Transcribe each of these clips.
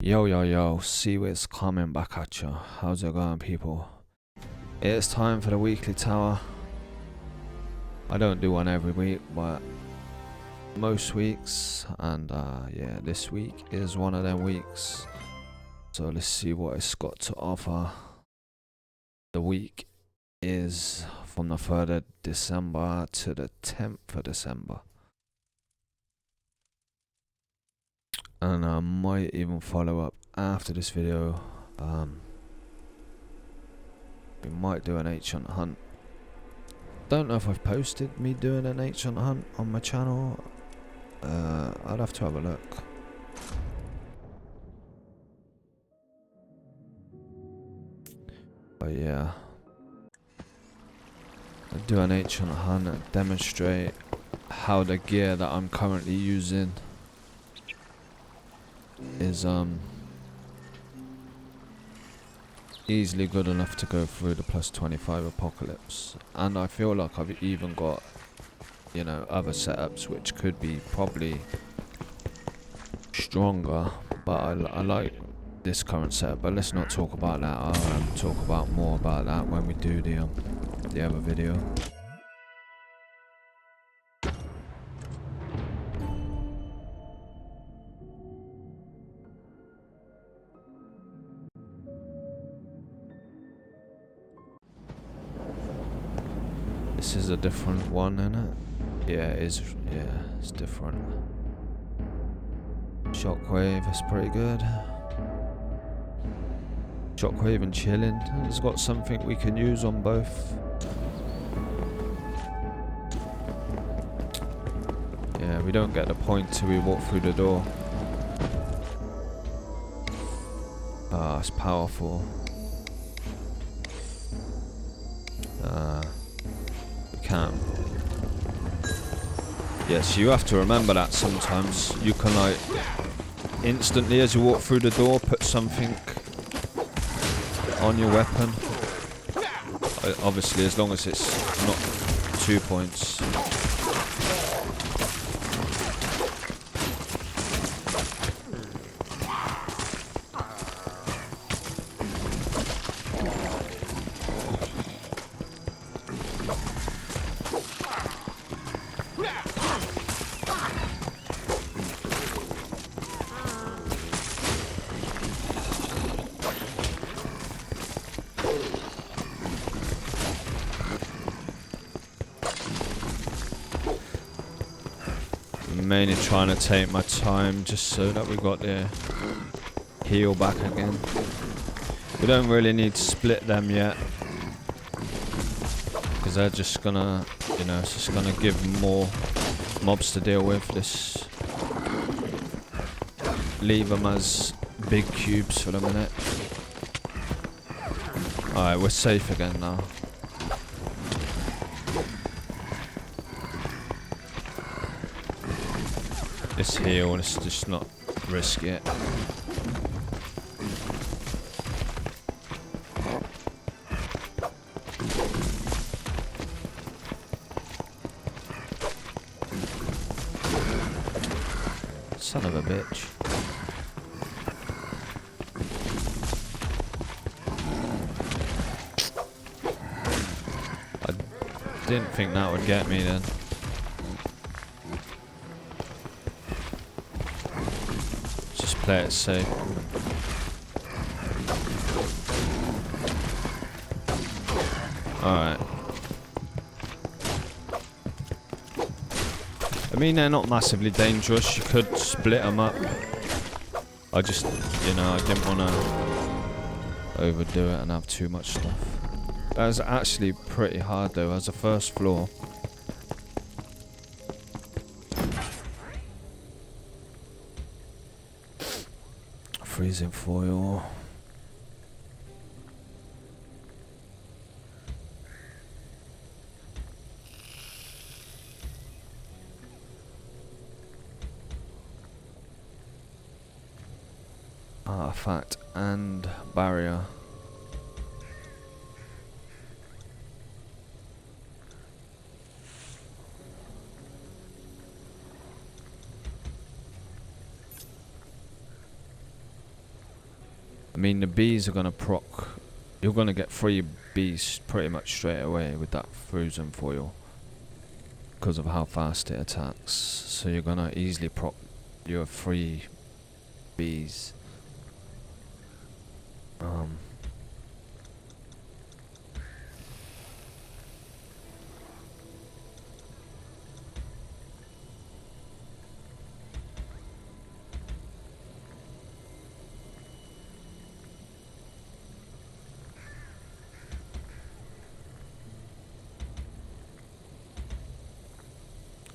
Yo, yo, yo, Seaweed's coming back at you. How's it going, people? It's time for the weekly tower. I don't do one every week, but most weeks, and yeah, this week is one of them weeks. So let's see what it's got to offer. The week is from the 3rd of December to the 10th of December. And I might even follow up after this video. We might do an H-hunt hunt. Don't know if I've posted me doing an H-hunt hunt on my channel. I'd have to have a look. But yeah, I'll do an H-hunt hunt and demonstrate how the gear that I'm currently using is easily good enough to go through the +25 apocalypse. And I feel like I've even got, you know, other setups which could be probably stronger, but I like this current setup. But let's not talk about that. I'll talk about more about that when we do the other video. This is a different one, isn't it? Yeah, it is. Yeah, it's different. Shockwave is pretty good. Shockwave and chilling. It's got something we can use on both. Yeah, we don't get the point till we walk through the door. Ah, it's powerful. We can't. Yes, you have to remember that sometimes. You can, like, instantly as you walk through the door, put something on your weapon. Obviously, as long as it's not 2 points. Mainly trying to take my time just so that we got the heal back again. We don't really need to split them yet, because they're just gonna, you know, it's just gonna give more mobs to deal with. This leave them as big cubes for the minute. Alright, we're safe again now. This heal, let's just not risk it. Son of a bitch. I didn't think that would get me then. Play it safe. Alright. I mean, they're not massively dangerous. You could split them up. I just, you know, I didn't want to overdo it and have too much stuff. That was actually pretty hard though, as a first floor. Freezing foil. Artifact and barrier. mean, the bees are gonna proc. You're gonna get 3 bees pretty much straight away with that frozen foil, because of how fast it attacks. So you're gonna easily proc your 3 bees.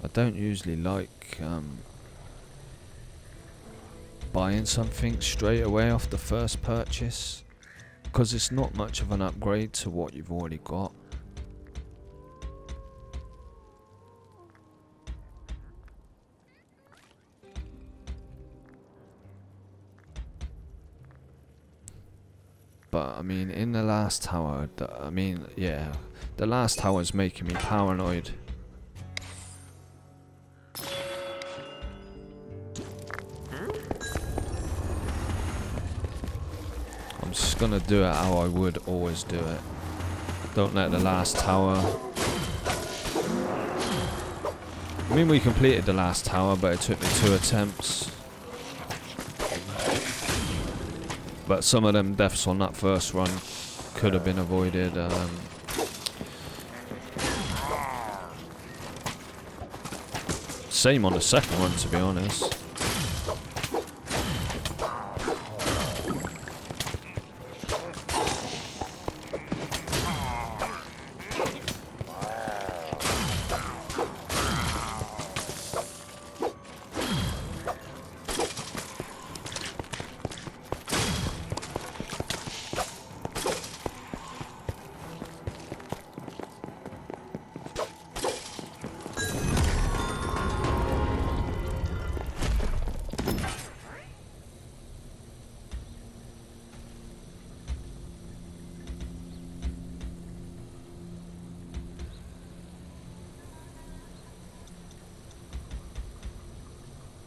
I don't usually like buying something straight away off the first purchase, because it's not much of an upgrade to what you've already got. But I mean, in the last tower, the last tower is making me paranoid. I'm just gonna do it how I would always do it. Don't let the last tower... I mean, we completed the last tower, but it took me 2 attempts. But some of them deaths on that first run could have been avoided. Same on the second one, to be honest.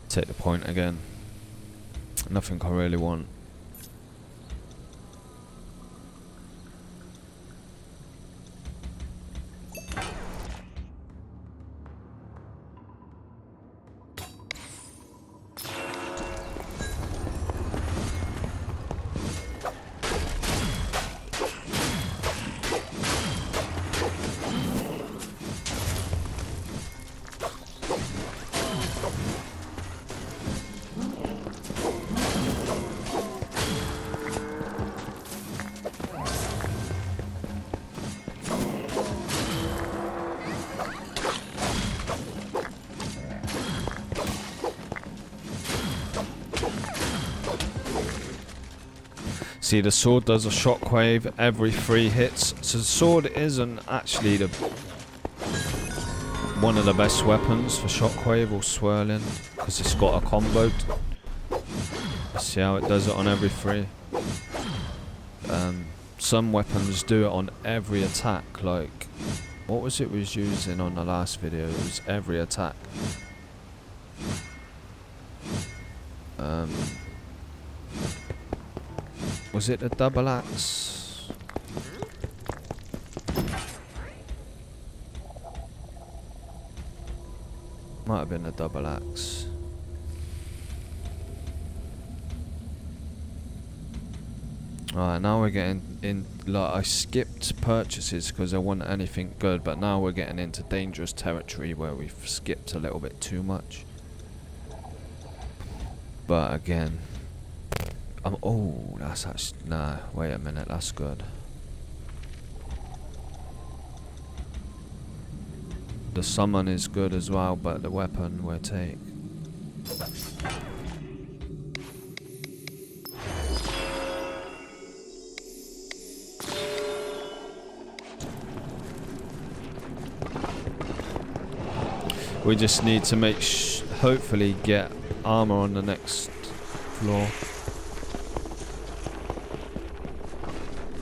Take the point again. Nothing I really want. See, the sword does a shockwave every 3 hits. So the sword isn't actually one of the best weapons for shockwave or swirling, because it's got a combo. See how it does it on every 3. Some weapons do it on every attack. Like, what was it we was using on the last video? It was every attack. Was it the double axe? Might have been the double axe. Alright, now we're getting in. Like, I skipped purchases because I want anything good, but now we're getting into dangerous territory where we've skipped a little bit too much. But again, oh, that's actually, nah, wait a minute, that's good. The summon is good as well, but the weapon will take. We just need to hopefully get armor on the next floor.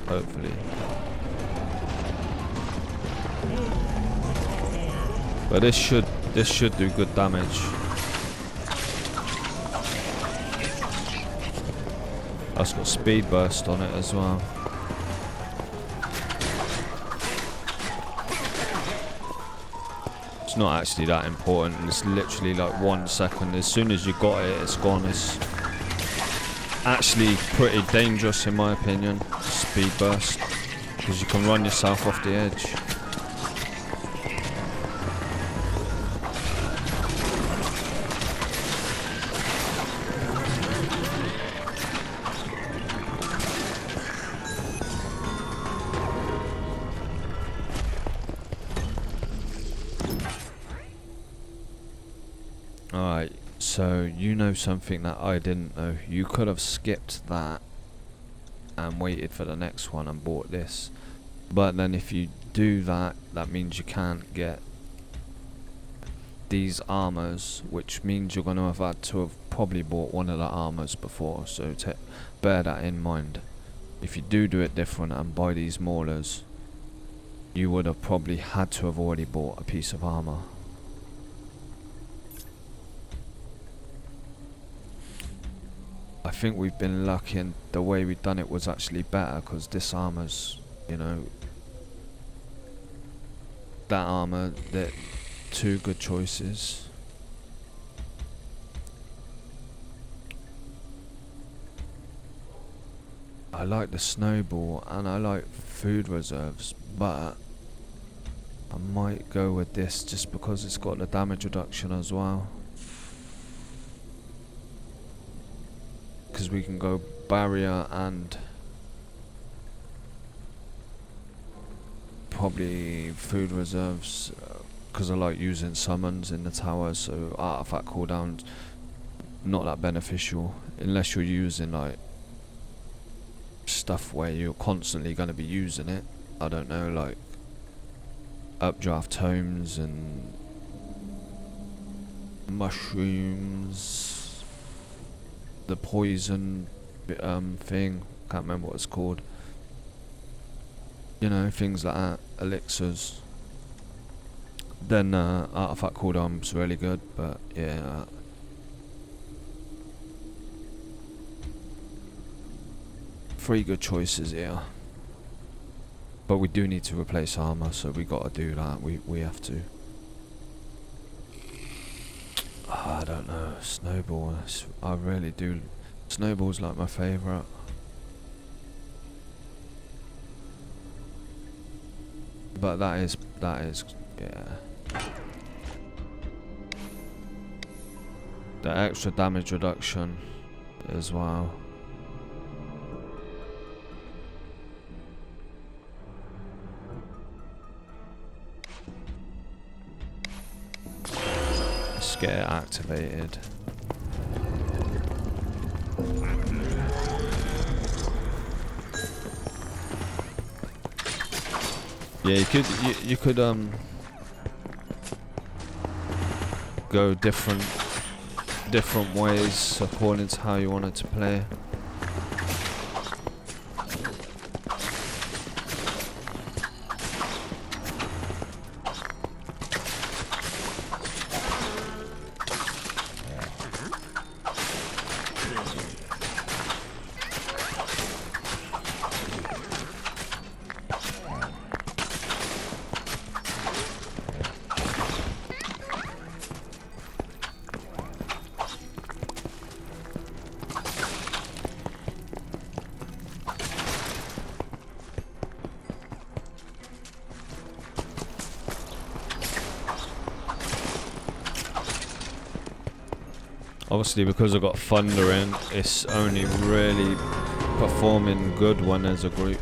Hopefully. But this should do good damage. That's got speed burst on it as well. It's not actually that important. It's literally like 1 second. As soon as you got it, it's gone. It's actually pretty dangerous in my opinion, speed burst, because you can run yourself off the edge. Alright, so you know something that I didn't know. You could have skipped that and waited for the next one and bought this. But then if you do that, that means you can't get these armors, which means you're going to have had to have probably bought one of the armors before. So bear that in mind. If you do it different and buy these maulers, you would have probably had to have already bought a piece of armor. I think we've been lucky, and the way we've done it was actually better, because this armor's, you know, that armor, they're two good choices. I like the snowball and I like food reserves, but I might go with this just because it's got the damage reduction as well. Because we can go barrier and probably food reserves, because I like using summons in the tower, so artifact cooldown's not that beneficial unless you're using like stuff where you're constantly going to be using it. I don't know, like updraft tomes and mushrooms, the poison thing, can't remember what it's called, you know, things like that, elixirs. Then artifact cooldown's really good, but yeah, three good choices here. But we do need to replace armor, so we got to do that. We have to. I don't know, snowball. I really do. Snowball's like my favourite. But that is yeah. The extra damage reduction as well. Let's get it activated. Yeah, you could go different ways according to how you wanted to play. Obviously, because I've got Thunder in, it's only really performing good when there's a group.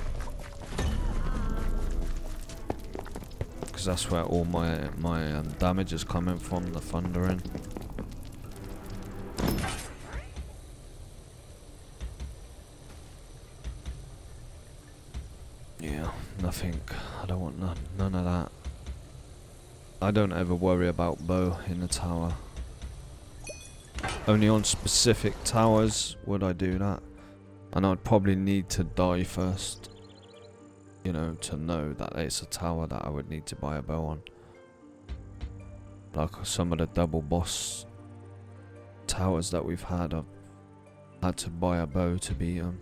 Because that's where all my damage is coming from, the Thunder in. Yeah, nothing. I don't want none of that. I don't ever worry about bow in the tower. Only on specific towers would I do that, and I'd probably need to die first, you know, to know that it's a tower that I would need to buy a bow on. Like some of the double boss towers that we've had, I've Had to buy a bow to beat him.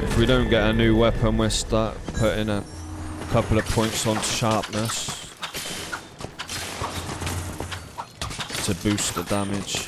If we don't get a new weapon, we'll start putting a couple of points on sharpness to boost the damage.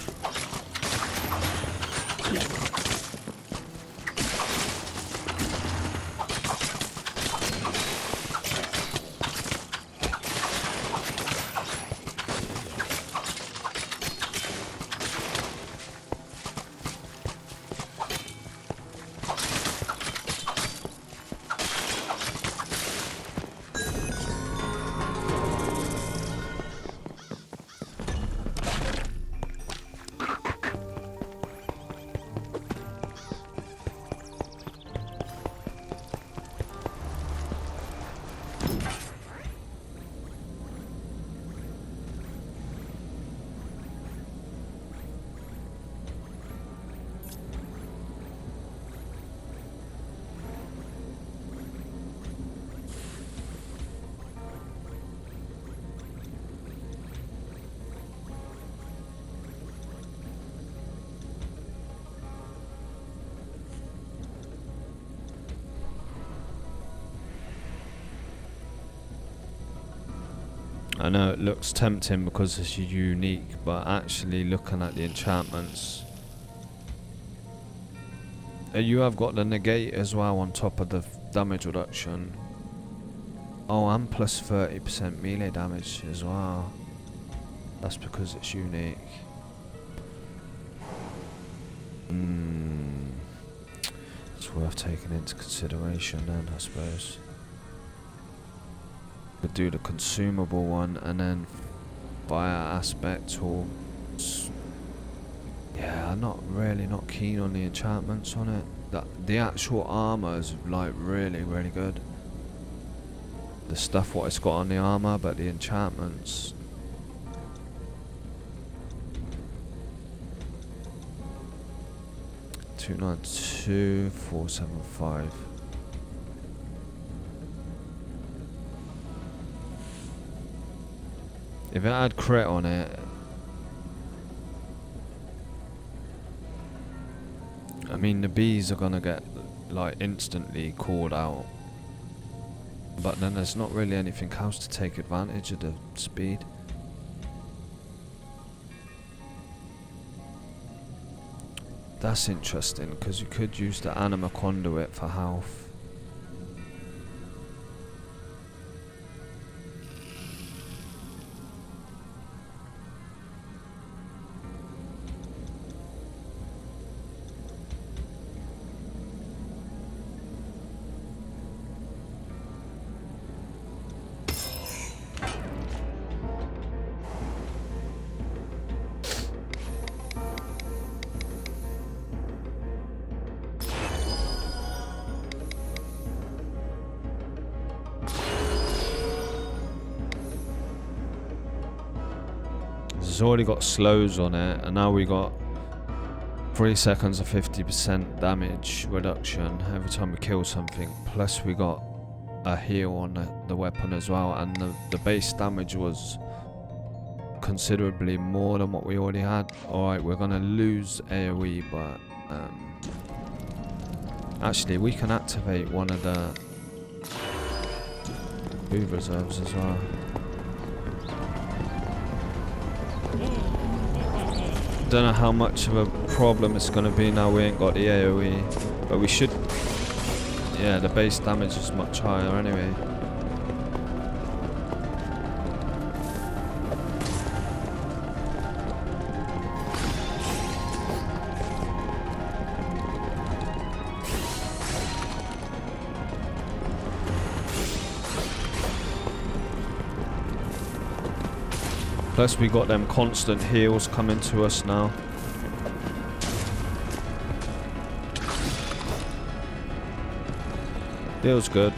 I know it looks tempting because it's unique, but actually looking at the enchantments, you have got the negate as well on top of the damage reduction. Oh, and plus 30% melee damage as well. That's because it's unique. It's worth taking into consideration then, I suppose. Could do the consumable one and then fire aspect, or yeah, I'm not keen on the enchantments on it. The actual armor is like really good. The stuff what it's got on the armor, but the enchantments. $292, $475. If it had crit on it, I mean the bees are gonna get like instantly called out, but then there's not really anything else to take advantage of the speed. That's interesting because you could use the anima conduit for health. It's already got slows on it, and now we got 3 seconds of 50% damage reduction every time we kill something. Plus we got a heal on the weapon as well, and the base damage was considerably more than what we already had. Alright, we're gonna lose AoE, but actually we can activate one of the food reserves as well. Don't know how much of a problem it's going to be now we ain't got the AoE, but we should, yeah, the base damage is much higher anyway. Plus we got them constant heals coming to us now. Feels good.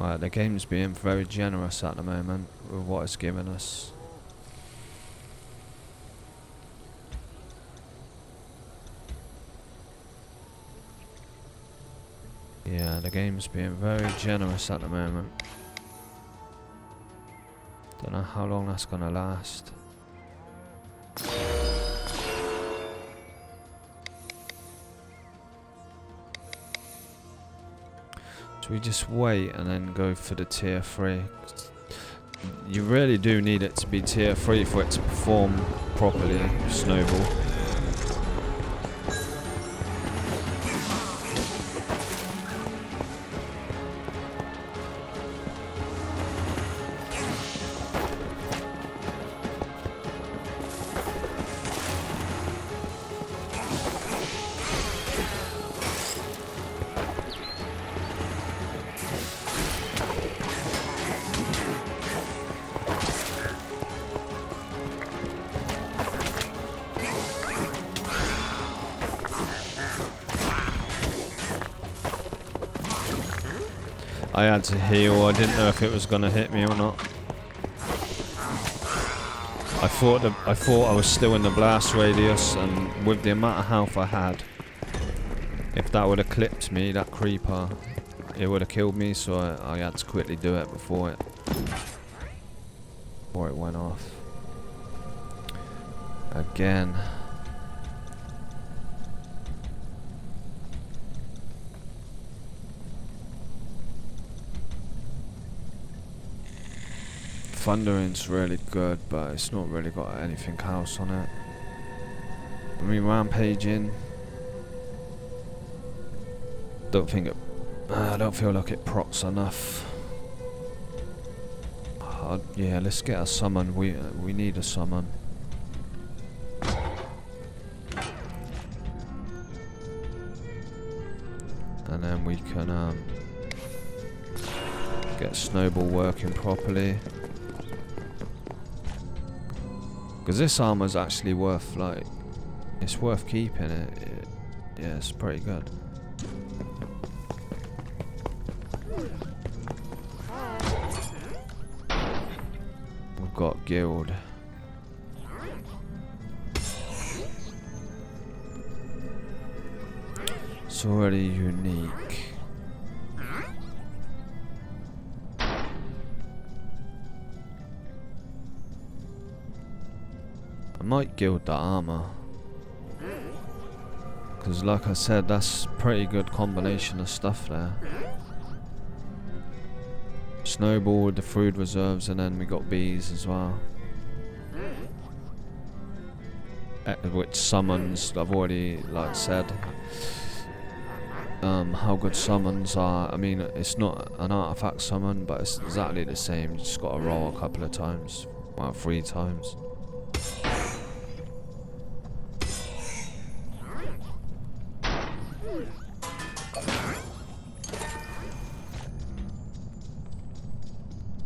Right, the game's being very generous at the moment with what it's giving us. Yeah, the game's being very generous at the moment. Don't know how long that's gonna last. So we just wait and then go for the tier 3. You really do need it to be tier 3 for it to perform properly, Snowball. I had to heal, I didn't know if it was gonna hit me or not. I thought I was still in the blast radius, and with the amount of health I had, if that would have clipped me, that creeper, it would have killed me, so I had to quickly do it before it went off. Again. Thundering's really good, but it's not really got anything else on it. I mean, rampaging. I don't feel like it procs enough. Yeah, let's get a summon. We need a summon. And then we can get Snowball working properly. Because this armor's actually worth, like, it's worth keeping it. Yeah, it's pretty good. We've got guild. It's already unique. I might guild that armor, because like I said, that's a pretty good combination of stuff there. Snowball with the food reserves, and then we got bees as well, which summons, I've already like said how good summons are. I mean, it's not an artifact summon, but it's exactly the same. You just gotta roll a couple of times, well, 3 times.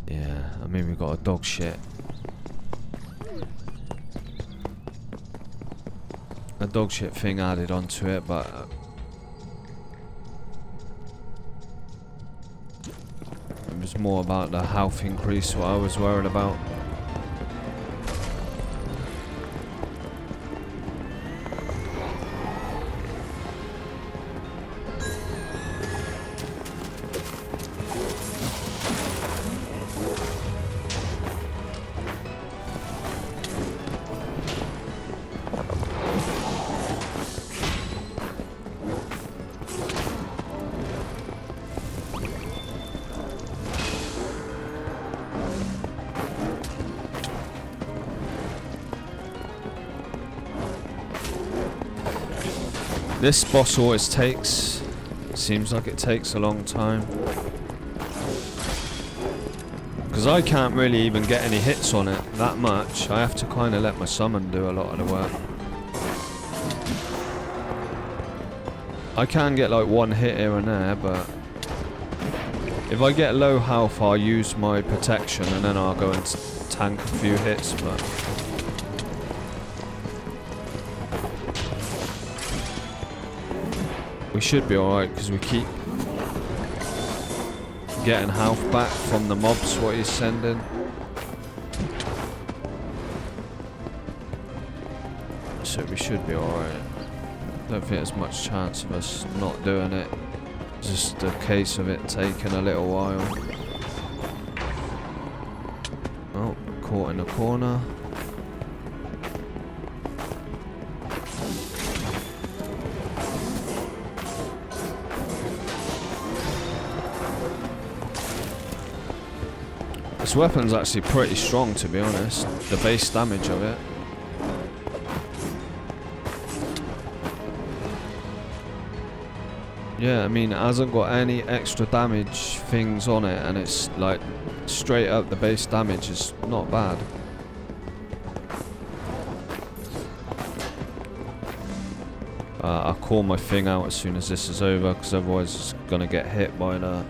Yeah, I mean, we've got a dog shit. A dog shit thing added onto it, but it was more about the health increase what I was worried about. This boss always seems like it takes a long time. Because I can't really even get any hits on it that much. I have to kind of let my summon do a lot of the work. I can get like 1 hit here and there, but if I get low health, I'll use my protection and then I'll go and tank a few hits, but we should be alright, because we keep getting health back from the mobs what he's sending. So we should be alright. Don't think there's much chance of us not doing it. It's just a case of it taking a little while. Oh, caught in a corner. This weapon's actually pretty strong, to be honest. The base damage of it. Yeah, I mean, it hasn't got any extra damage things on it, and it's like straight up the base damage is not bad. I'll call my thing out as soon as this is over, because otherwise it's gonna get hit by that.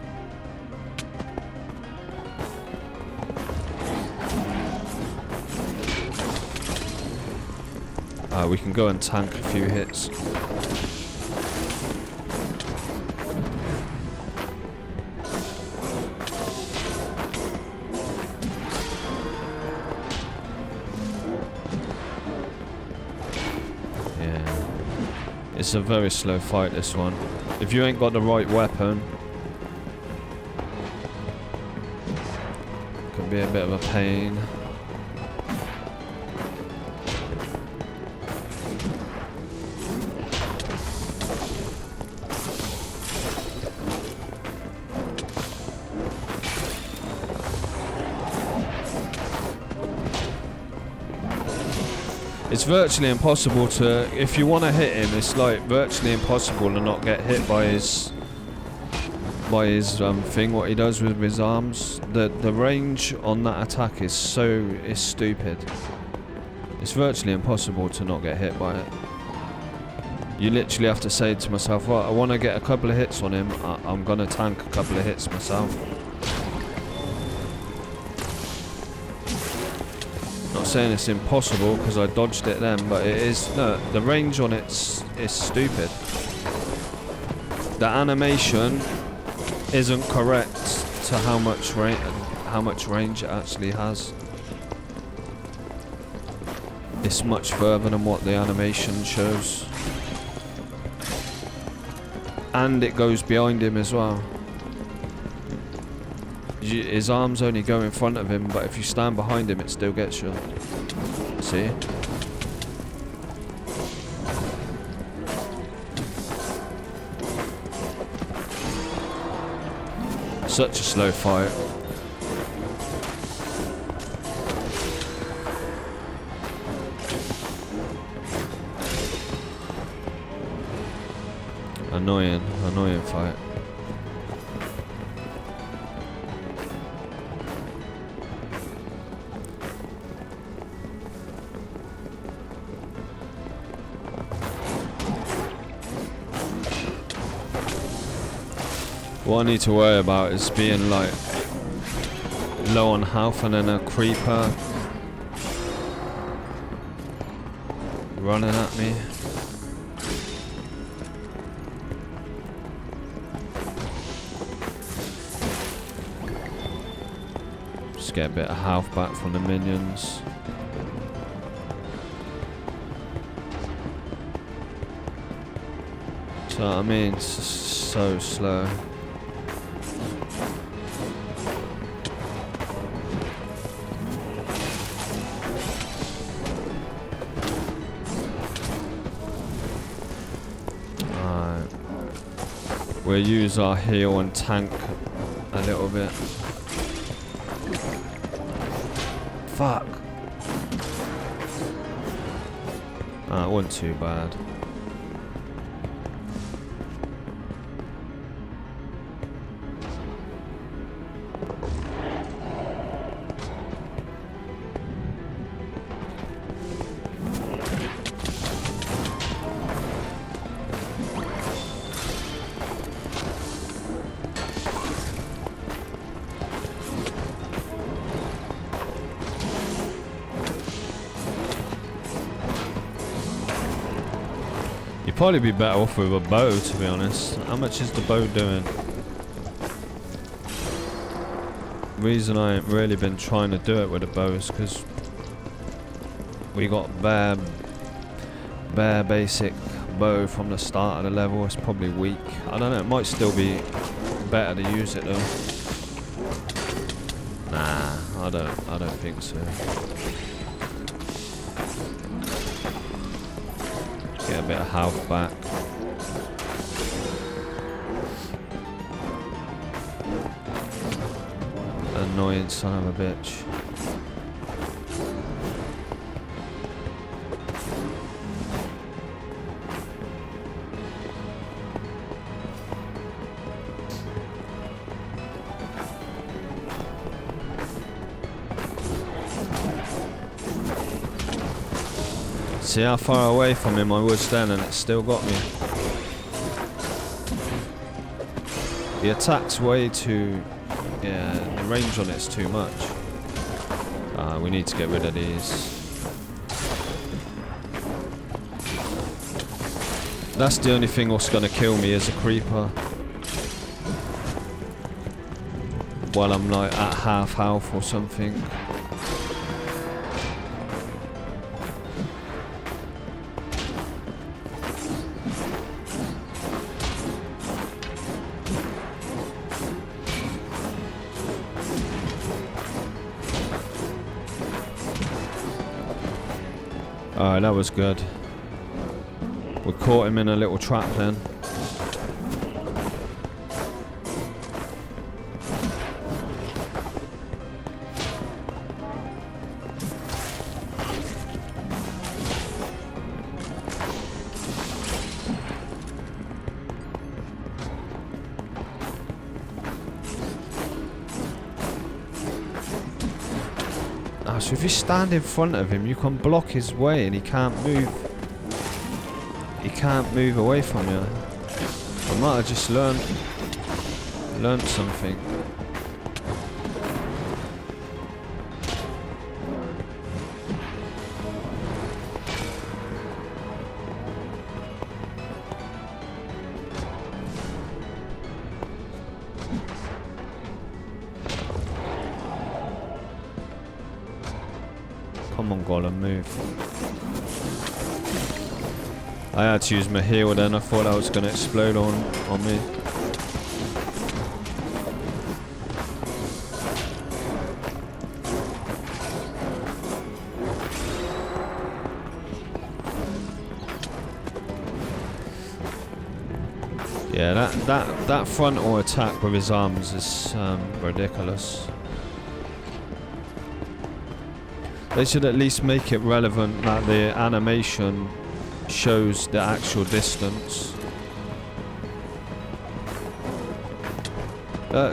We can go and tank a few hits. It's a very slow fight, this one. If you ain't got the right weapon, it can be a bit of a pain. It's virtually impossible to, if you want to hit him, it's like virtually impossible to not get hit by his thing, what he does with his arms. The range on that attack is stupid. It's virtually impossible to not get hit by it. You literally have to say to myself, right, I want to get a couple of hits on him, I'm going to tank a couple of hits myself. Saying it's impossible because I dodged it then, but it is. No, the range on it is stupid. The animation isn't correct to how much range it actually has. It's much further than what the animation shows, and it goes behind him as well. His arms only go in front of him, but if you stand behind him, it still gets you. See? Such a slow fight. Annoying fight. What I need to worry about is being like low on health and then a creeper running at me. Just get a bit of health back from the minions. So I mean, it's so slow. We'll use our heal and tank a little bit. Fuck. It wasn't too bad. Probably be better off with a bow, to be honest. How much is the bow doing? reason I ain't really been trying to do it with a bow is because we got bare basic bow from the start of the level. It's probably weak. I don't know, it might still be better to use it though. Nah, I don't think so. Get a bit of health back. Annoying son of a bitch. See how far away from him I was then, and it still got me. The attack's way too... yeah, the range on it's too much. We need to get rid of these. That's the only thing that's gonna kill me is a creeper. While I'm like at half health or something. Alright, that was good. We caught him in a little trap then. So if you stand in front of him, you can block his way and he can't move. He can't move away from you. I might have just learned something. Come on, Golem, move. I had to use my heal then, I thought that was going to explode on me. Yeah, that frontal attack with his arms is ridiculous. They should at least make it relevant that the animation shows the actual distance.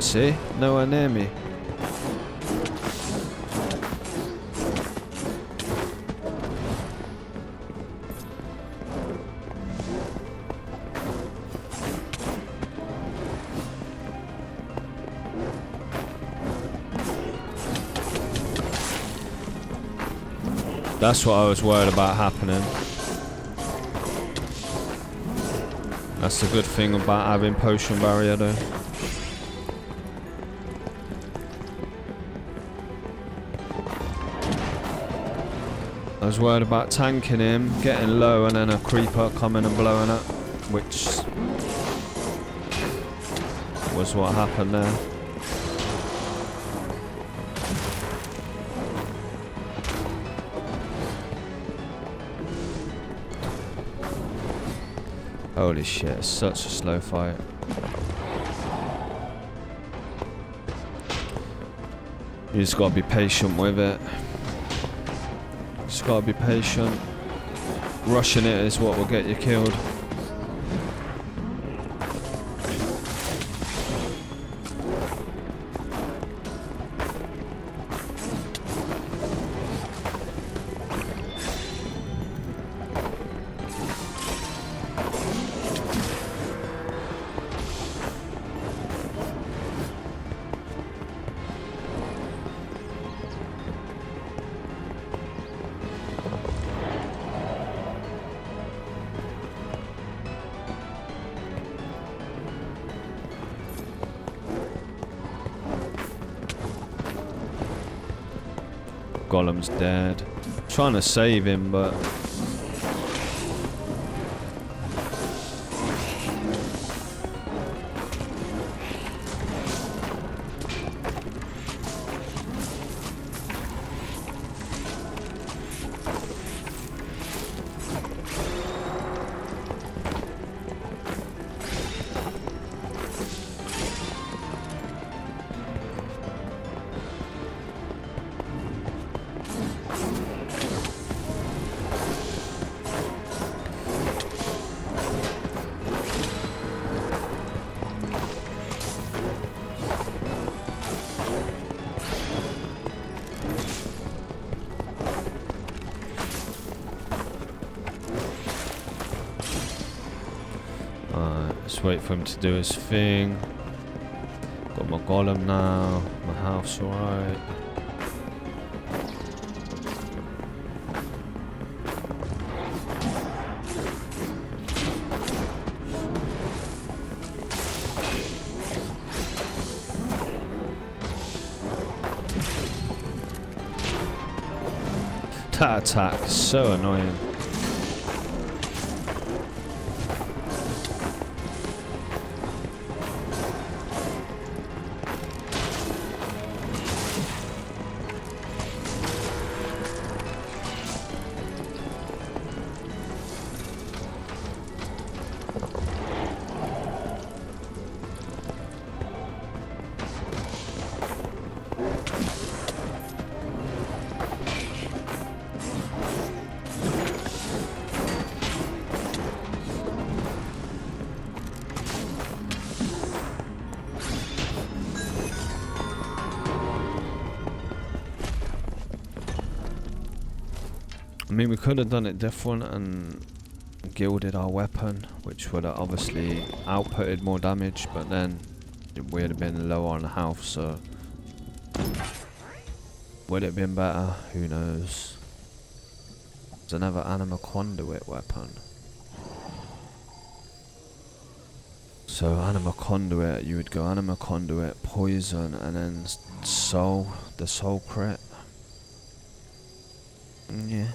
See? Nowhere near me. That's what I was worried about happening. That's the good thing about having potion barrier though. I was worried about tanking him, getting low and then a creeper coming and blowing up, which was what happened there. Holy shit, it's such a slow fight. You just gotta be patient with it. Just gotta be patient. Rushing it is what will get you killed. Golem's dead. Trying to save him, but let's wait for him to do his thing. Got my golem now. My house alright. That attack is so annoying. I mean, we could have done it different and gilded our weapon, which would have obviously outputted more damage, but then it would have been lower on health, so would it have been better? Who knows? There's another anima conduit weapon. So anima conduit, you would go anima conduit, poison, and then soul, the soul crit. Yeah.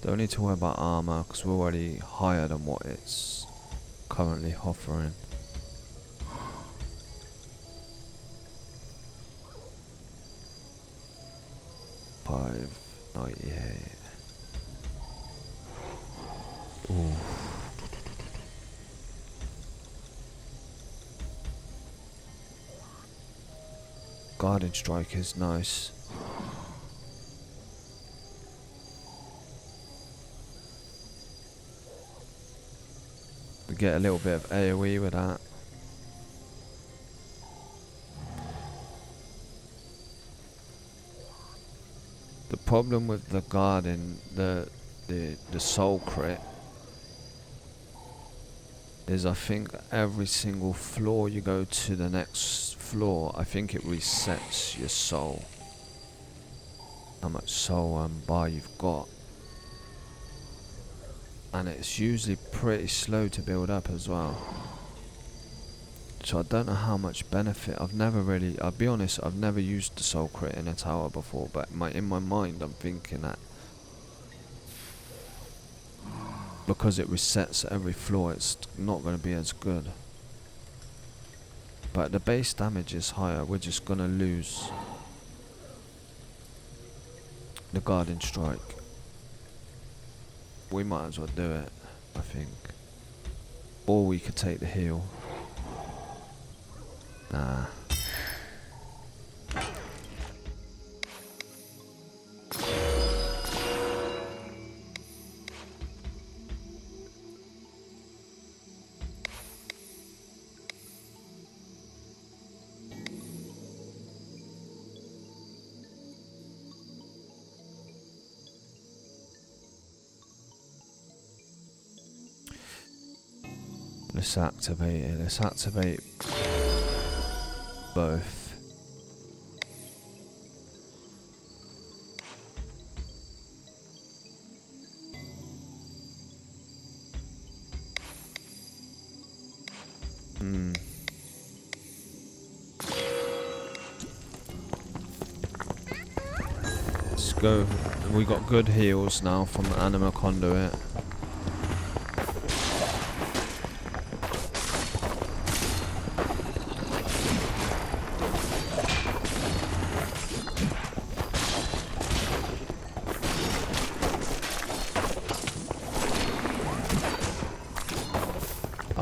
Don't need to worry about armor because we're already higher than what it's currently offering. $5.98. Ooh. Guardian strike is nice. We get a little bit of AoE with that. The problem with the Guardian, the soul crit, is I think every single floor you go to the next floor, I think it resets your soul. How much soul bar you've got. And it's usually pretty slow to build up as well. So I don't know how much benefit. I've never really, I'll be honest, I've never used the soul crit in a tower before, but in my mind I'm thinking that because it resets every floor, it's not going to be as good. But the base damage is higher. We're just going to lose the Guardian Strike. We might as well do it, I think. Or we could take the heal. Nah. Let's activate it. Let's activate both. go. We got good heals now from Anima Conduit.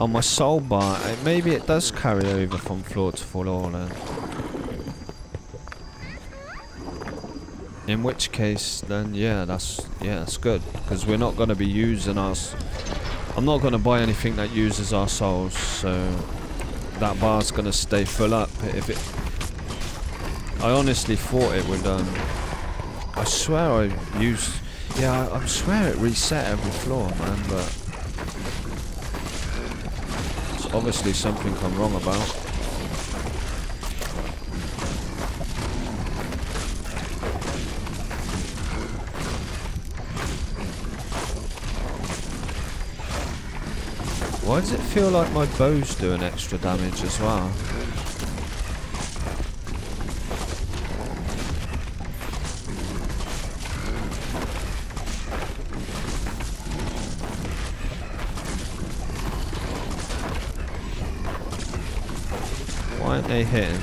Oh, my soul bar. Maybe it does carry over from floor to floor then. In which case, then yeah, that's good, because we're not going to be using us. I'm not going to buy anything that uses our souls, so that bar's going to stay full up. If it, I honestly thought it would. I swear I used. Yeah, I swear it reset every floor, man, but. Obviously something I'm wrong about. Why does it feel like my bow's doing extra damage as well? Why aren't they hitting?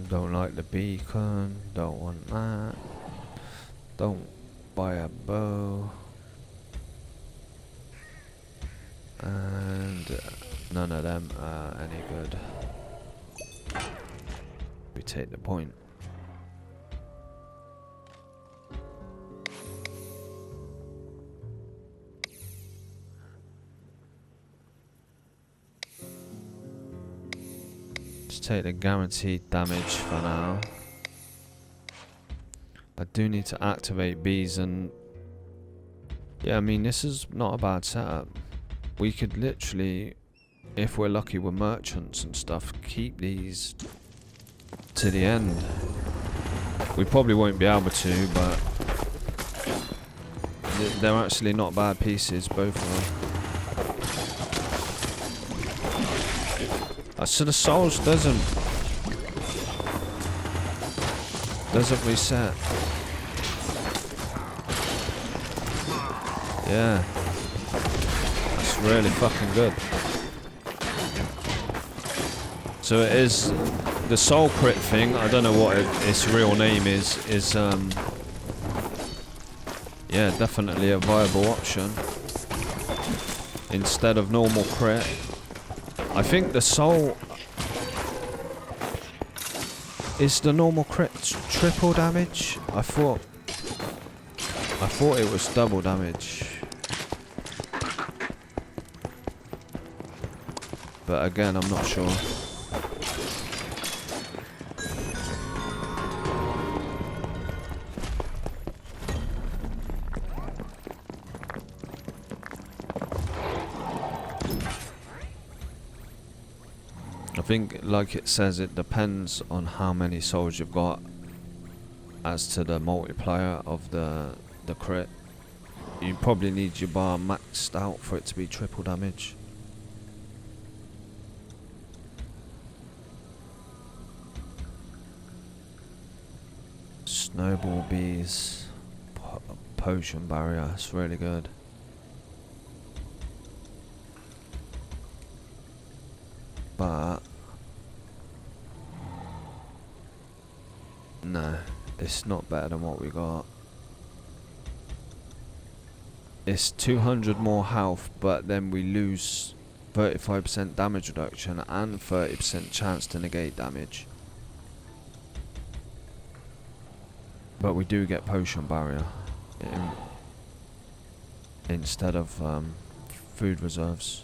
Don't like the beacon, don't want that. Don't buy a bow. And none of them are any good. We take the point. Take the guaranteed damage for now. I do need to activate bees, and yeah, I mean, this is not a bad setup. We could literally, if we're lucky with merchants and stuff, keep these to the end. We probably won't be able to, but they're actually not bad pieces, both of them. So the souls doesn't reset. Yeah, that's really fucking good. So it is the soul crit thing. I don't know what its real name is. Yeah, definitely a viable option instead of normal crit. I think the soul is the normal crit triple damage. I thought it was double damage, but again, I'm not sure. I think, like it says, it depends on how many souls you've got as to the multiplier of the crit. You probably need your bar maxed out for it to be triple damage. Snowball bees, potion barrier, it's really good. But no, it's not better than what we got. it's 200 more health, but then we lose 35% damage reduction and 30% chance to negate damage. But we do get potion barrier instead of food reserves.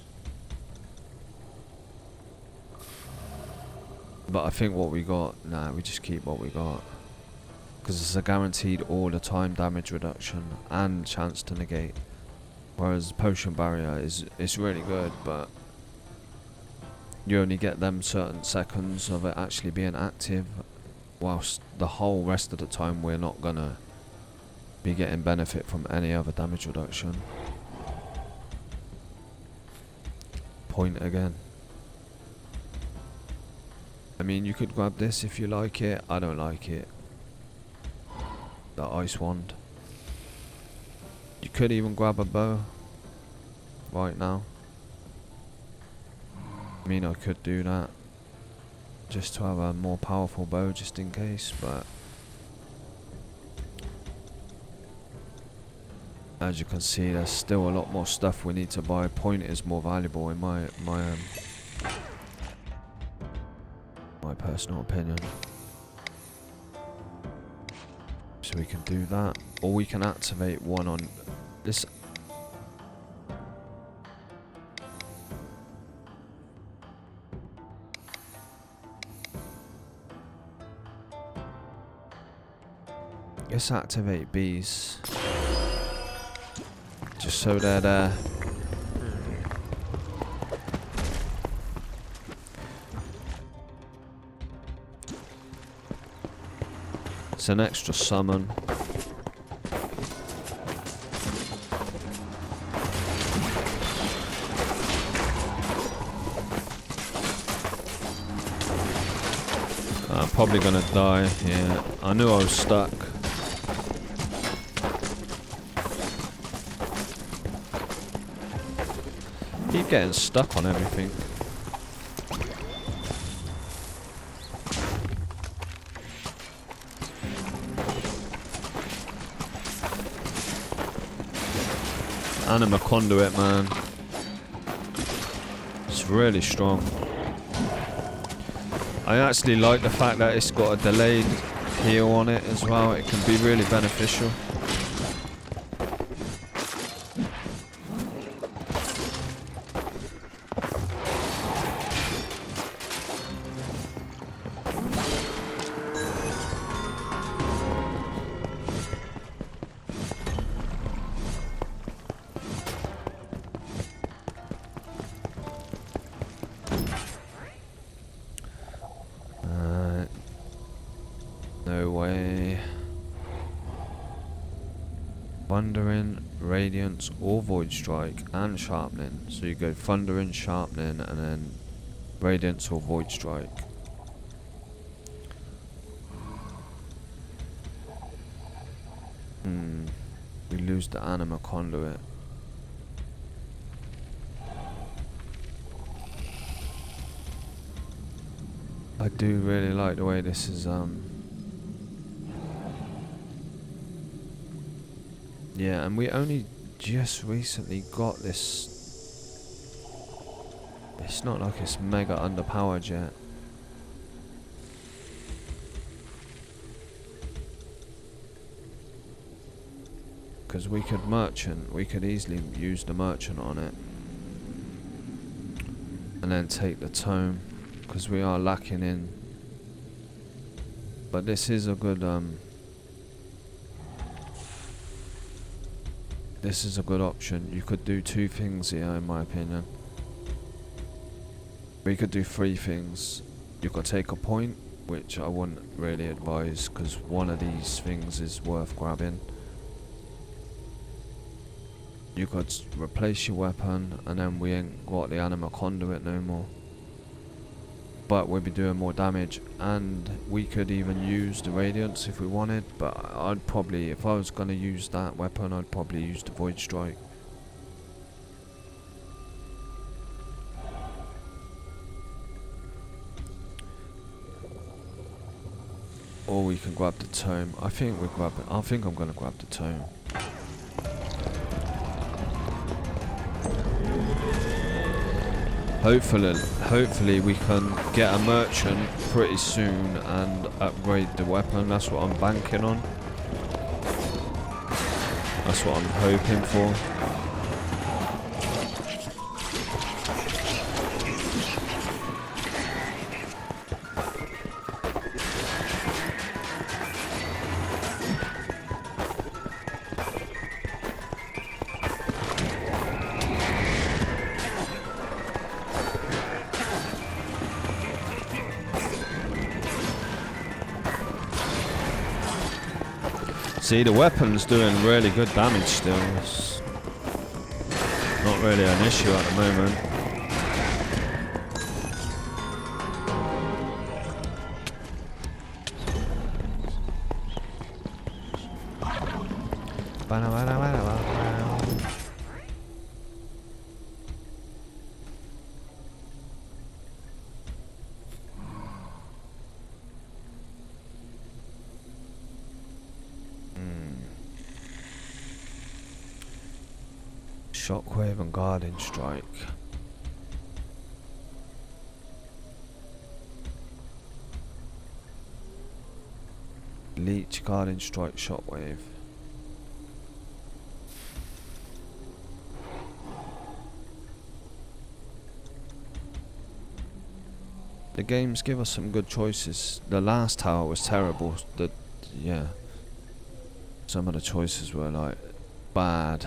But I think what we got, we just keep what we got. Because it's a guaranteed all the time damage reduction and chance to negate. Whereas potion barrier is really good, but you only get them certain seconds of it actually being active, whilst the whole rest of the time we're not gonna be getting benefit from any other damage reduction. Point again. I mean, you could grab this if you like it. I don't like it. The ice wand. You could even grab a bow right now. I mean, I could do that just to have a more powerful bow just in case, but as you can see, there's still a lot more stuff we need to buy. Point is more valuable in my personal opinion. So we can do that, or we can activate one on this. Let's activate bees, just so they're there. It's an extra summon. I'm probably gonna die. Yeah, I knew I was stuck. Keep getting stuck on everything. Anima conduit, man. It's really strong. I actually like the fact that it's got a delayed heal on it as well. It can be really beneficial. No way. Thundering, Radiance, or Void Strike, and Sharpening. So you go Thundering, Sharpening, and then Radiance or Void Strike. We lose the Anima Conduit. I do really like the way this is yeah, and we only just recently got this. It's not like it's mega underpowered yet. Because we could easily use the merchant on it. And then take the tome, because we are lacking in. But this is a good this is a good option. You could do two things here, in my opinion. We could do three things. You could take a point, which I wouldn't really advise, because one of these things is worth grabbing. You could replace your weapon, and then we ain't got the Anima Conduit no more. But we'd be doing more damage, and we could even use the Radiance if we wanted, but I'd probably, if I was going to use that weapon, I'd probably use the Void Strike. Or we can grab the tome. I think I'm going to grab the tome. Hopefully we can get a merchant pretty soon and upgrade the weapon. That's what I'm banking on. That's what I'm hoping for. See, the weapon's doing really good damage still. It's not really an issue at the moment. Shockwave and guarding strike. Leech, guarding strike, shockwave. The games give us some good choices. The last tower was terrible. Yeah. Some of the choices were like bad.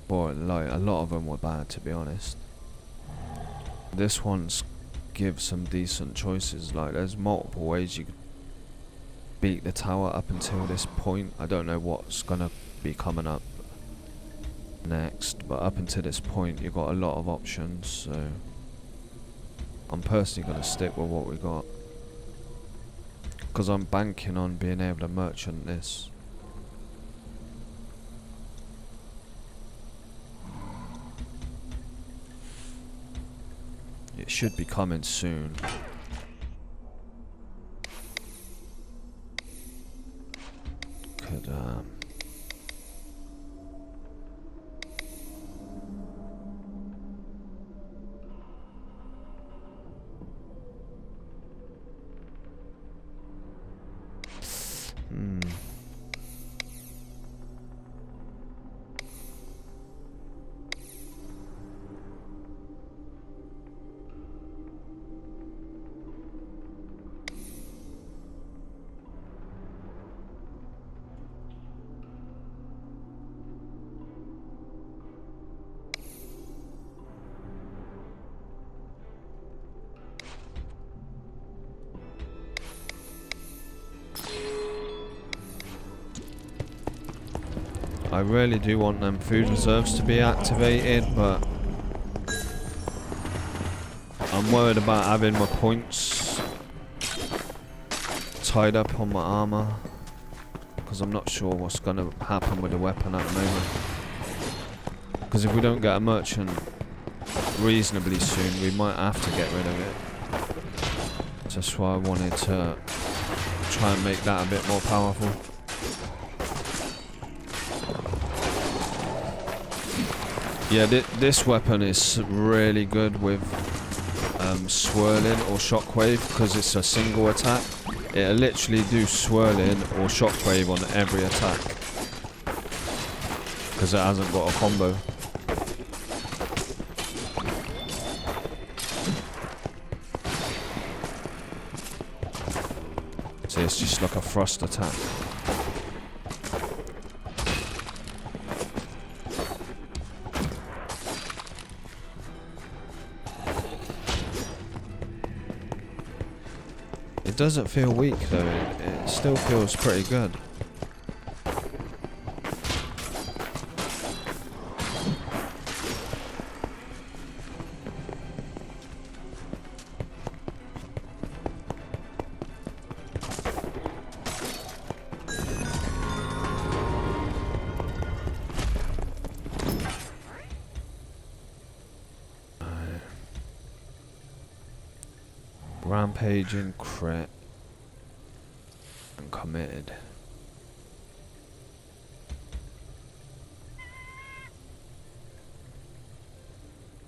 Or like a lot of them were bad, to be honest. This one's gives some decent choices. Like there's multiple ways you could beat the tower up until this point. I don't know what's gonna be coming up next, but up until this point you got a lot of options, so I'm personally gonna stick with what we got, because I'm banking on being able to merchant this. It should be coming soon. Could I really do want them food reserves to be activated, but I'm worried about having my points tied up on my armor, because I'm not sure what's going to happen with the weapon at the moment. Because if we don't get a merchant reasonably soon, we might have to get rid of it. That's why I wanted to try and make that a bit more powerful. Yeah, this weapon is really good with swirling or shockwave, because it's a single attack. It'll literally do swirling or shockwave on every attack, because it hasn't got a combo. So it's just like a thrust attack. It doesn't feel weak though, it still feels pretty good. Rampaging, crit, and committed.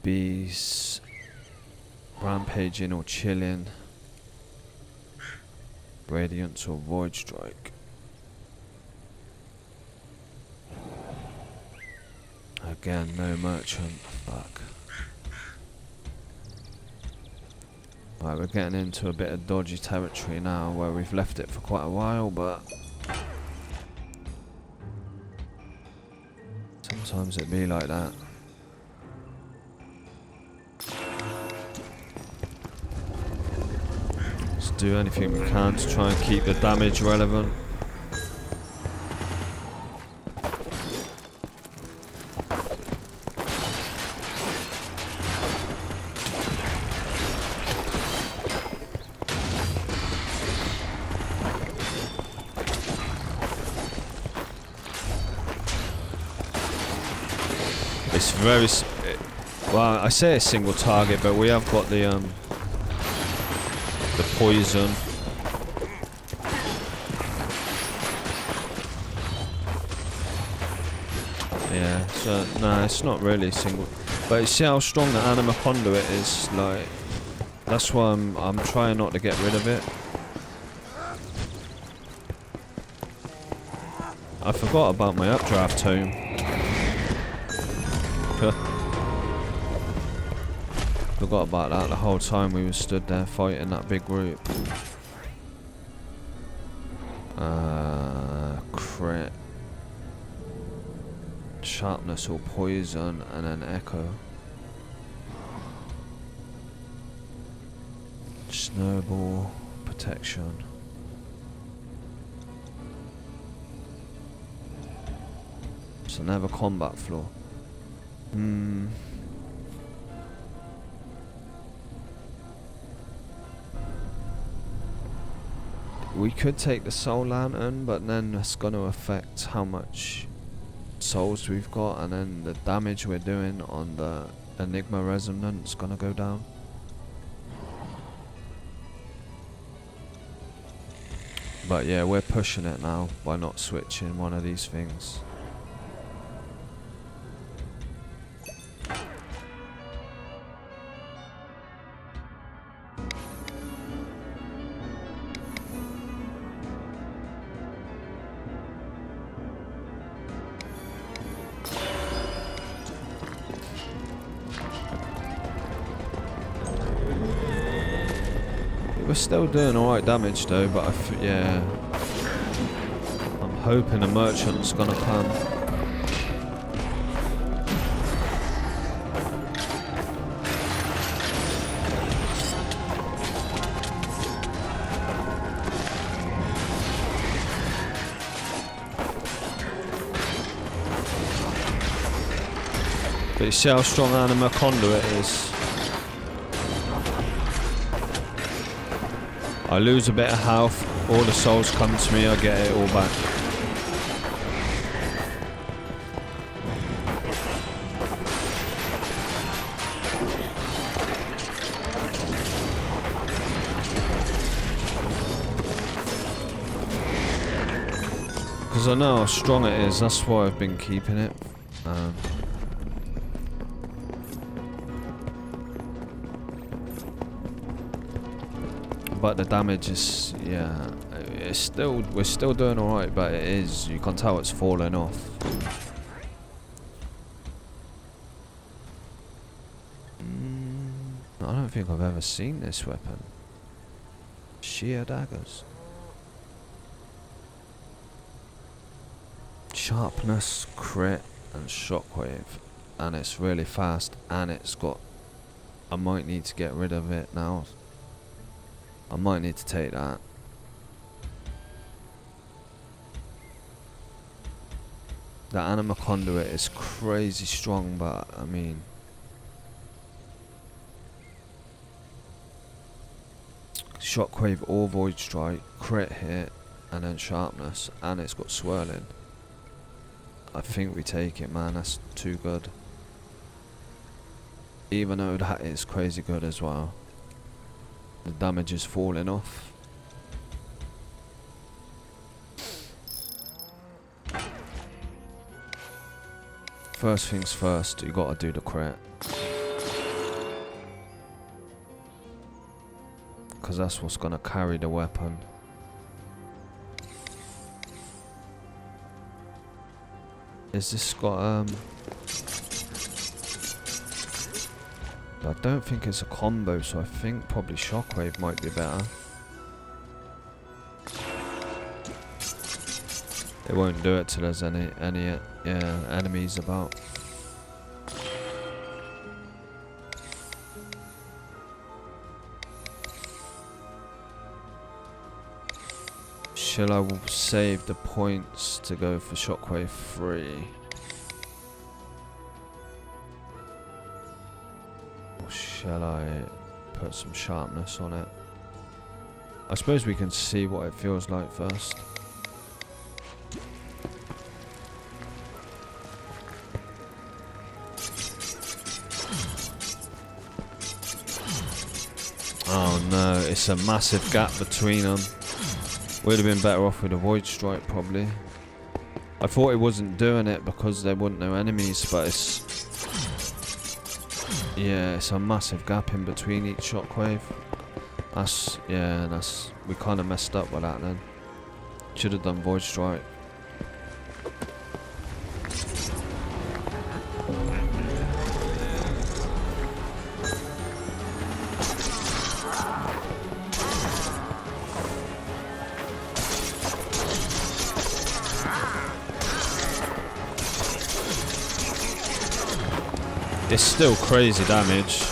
Beast, Rampaging or chilling. Radiance or Void Strike. Again, no merchant. Fuck. Right, we're getting into a bit of dodgy territory now where we've left it for quite a while, but sometimes it be like that. Let's do anything we can to try and keep the damage relevant. It's very well. I say a single target, but we have got the poison. Yeah. So no, it's not really single. But you see how strong the Anima Conduit is. Like that's why I'm trying not to get rid of it. I forgot about my updraft tome. Forgot about that the whole time we were stood there fighting that big group. Crit. Sharpness or poison, and then echo. Snowball, protection. It's another combat floor. We could take the Soul Lantern, but then that's going to affect how much souls we've got, and then the damage we're doing on the Enigma Resonance is going to go down. But yeah, we're pushing it now by not switching one of these things. We're still doing alright damage though, but yeah, I'm hoping a merchant's gonna come. But you see how strong Anima Conduit is. I lose a bit of health, all the souls come to me, I get it all back. Because I know how strong it is, that's why I've been keeping it. But the damage is, yeah, it's still, we're still doing alright, but it is, you can tell it's falling off. I don't think I've ever seen this weapon. Sheer daggers. Sharpness, crit, and shockwave. And it's really fast, and it's got, I might need to get rid of it now. I might need to take that. The Anima Conduit is crazy strong, but I mean, Shockwave or Void Strike, crit hit, and then sharpness, and it's got swirling. I think we take it, man. That's too good. Even though that is crazy good as well. The damage is falling off. First things first, you gotta do the crit. because that's what's gonna carry the weapon. Is this got I don't think it's a combo, so I think probably shockwave might be better. It won't do it till there's any enemies about. Shall I save the points to go for shockwave 3? Or shall I put some sharpness on it? I suppose we can see what it feels like first. Oh no, it's a massive gap between them. Would have been better off with a void strike probably. I thought it wasn't doing it because there weren't no enemies, but it's a massive gap in between each shockwave. We kind of messed up with that then. Should have done void strike. It's still crazy damage.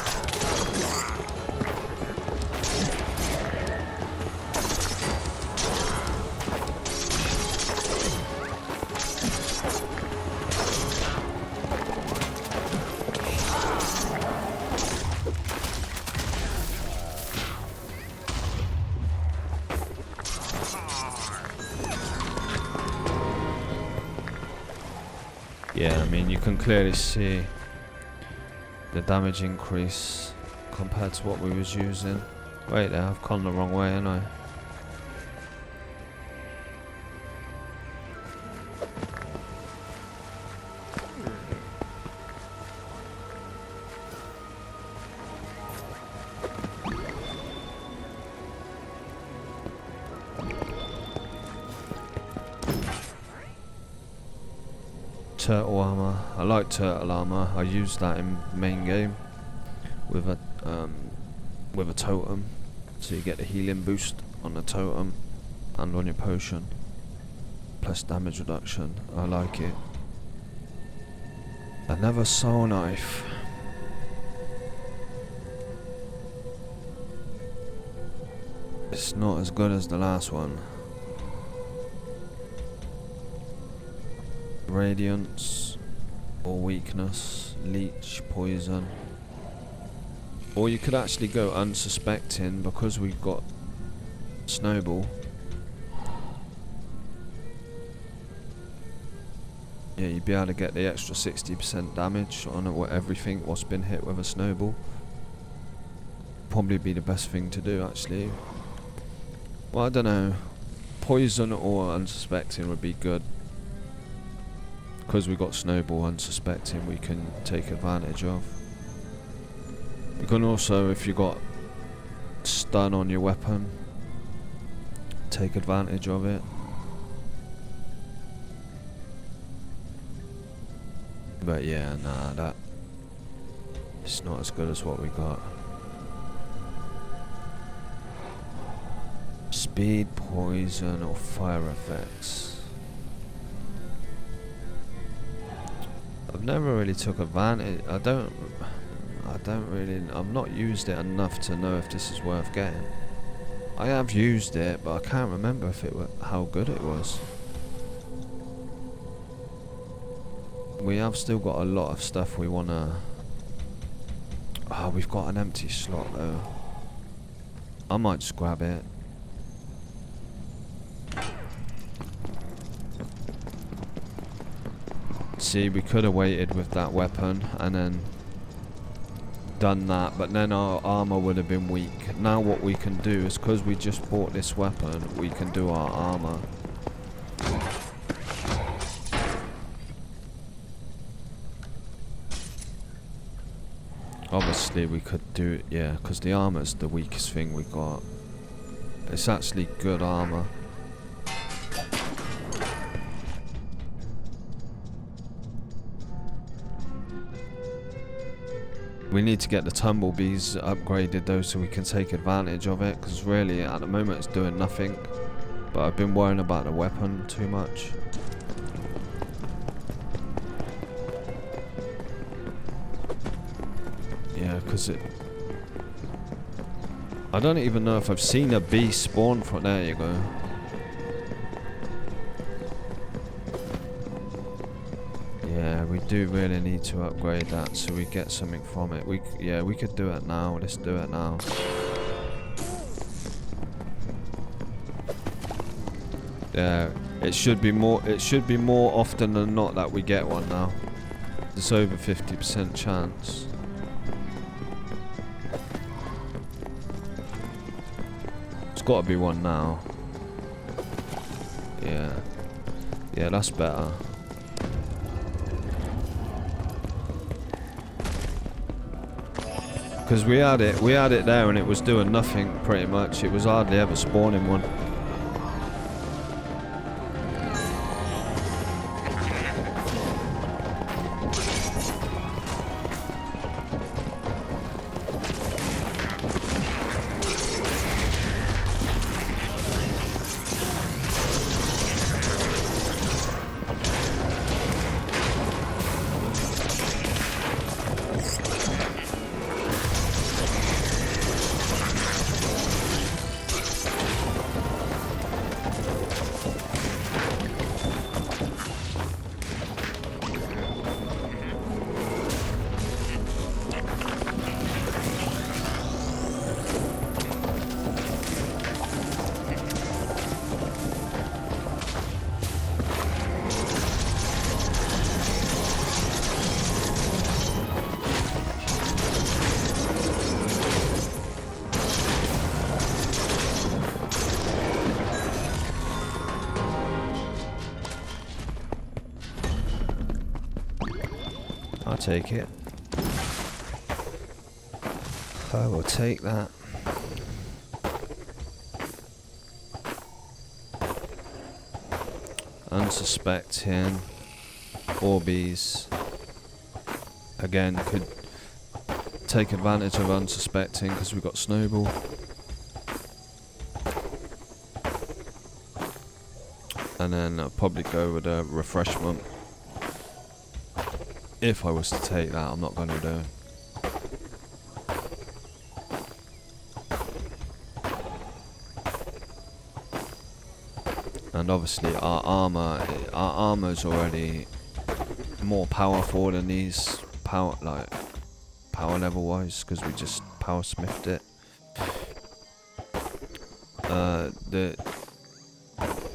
Yeah, I mean, you can clearly see the damage increase compared to what we was using. Wait there, I've gone the wrong way, haven't I? Turtle armor. I like turtle armor. I use that in main game with a totem, so you get the healing boost on the totem and on your potion, plus damage reduction. I like it. Another soul knife. It's not as good as the last one. Radiance or weakness, leech, poison. Or you could actually go unsuspecting because we've got snowball. Yeah, you'd be able to get the extra 60% damage on everything what's been hit with a snowball. Probably be the best thing to do actually. Well, I don't know. Poison or unsuspecting would be good. Because we got snowball unsuspecting, we can take advantage of. You can also, if you got stun on your weapon, take advantage of it. But yeah, nah, that it's not as good as what we got. Speed, poison, or fire effects. I've never really took advantage. I've not used it enough to know if this is worth getting. I have used it, but I can't remember if how good it was. We have still got a lot of stuff we wanna. Oh, we've got an empty slot though. I might just grab it. See, we could have waited with that weapon and then done that, but then our armor would have been weak. Now what we can do is, because we just bought this weapon, we can do our armor. Obviously we could do it, yeah, because the armor's the weakest thing we got. It's actually good armor. We need to get the tumblebees upgraded though, so we can take advantage of it, because really at the moment it's doing nothing. But I've been worrying about the weapon too much. Yeah, because I don't even know if I've seen a bee spawn from... There you go. Yeah, we do really need to upgrade that so we get something from it. Yeah, we could do it now. Let's do it now. Yeah, it should be more often than not that we get one now. It's over 50% chance. It's got to be one now. Yeah. Yeah, that's better. Because we had it there and it was doing nothing pretty much. It was hardly ever spawning one. I'll take it. I will take that. Unsuspecting. Orbeez. Again, could take advantage of unsuspecting because we've got Snowball. And then I'll probably go with a refreshment. If I was to take that, I'm not going to do. And obviously our armor's already more powerful than these power level wise, because we just power smithed it.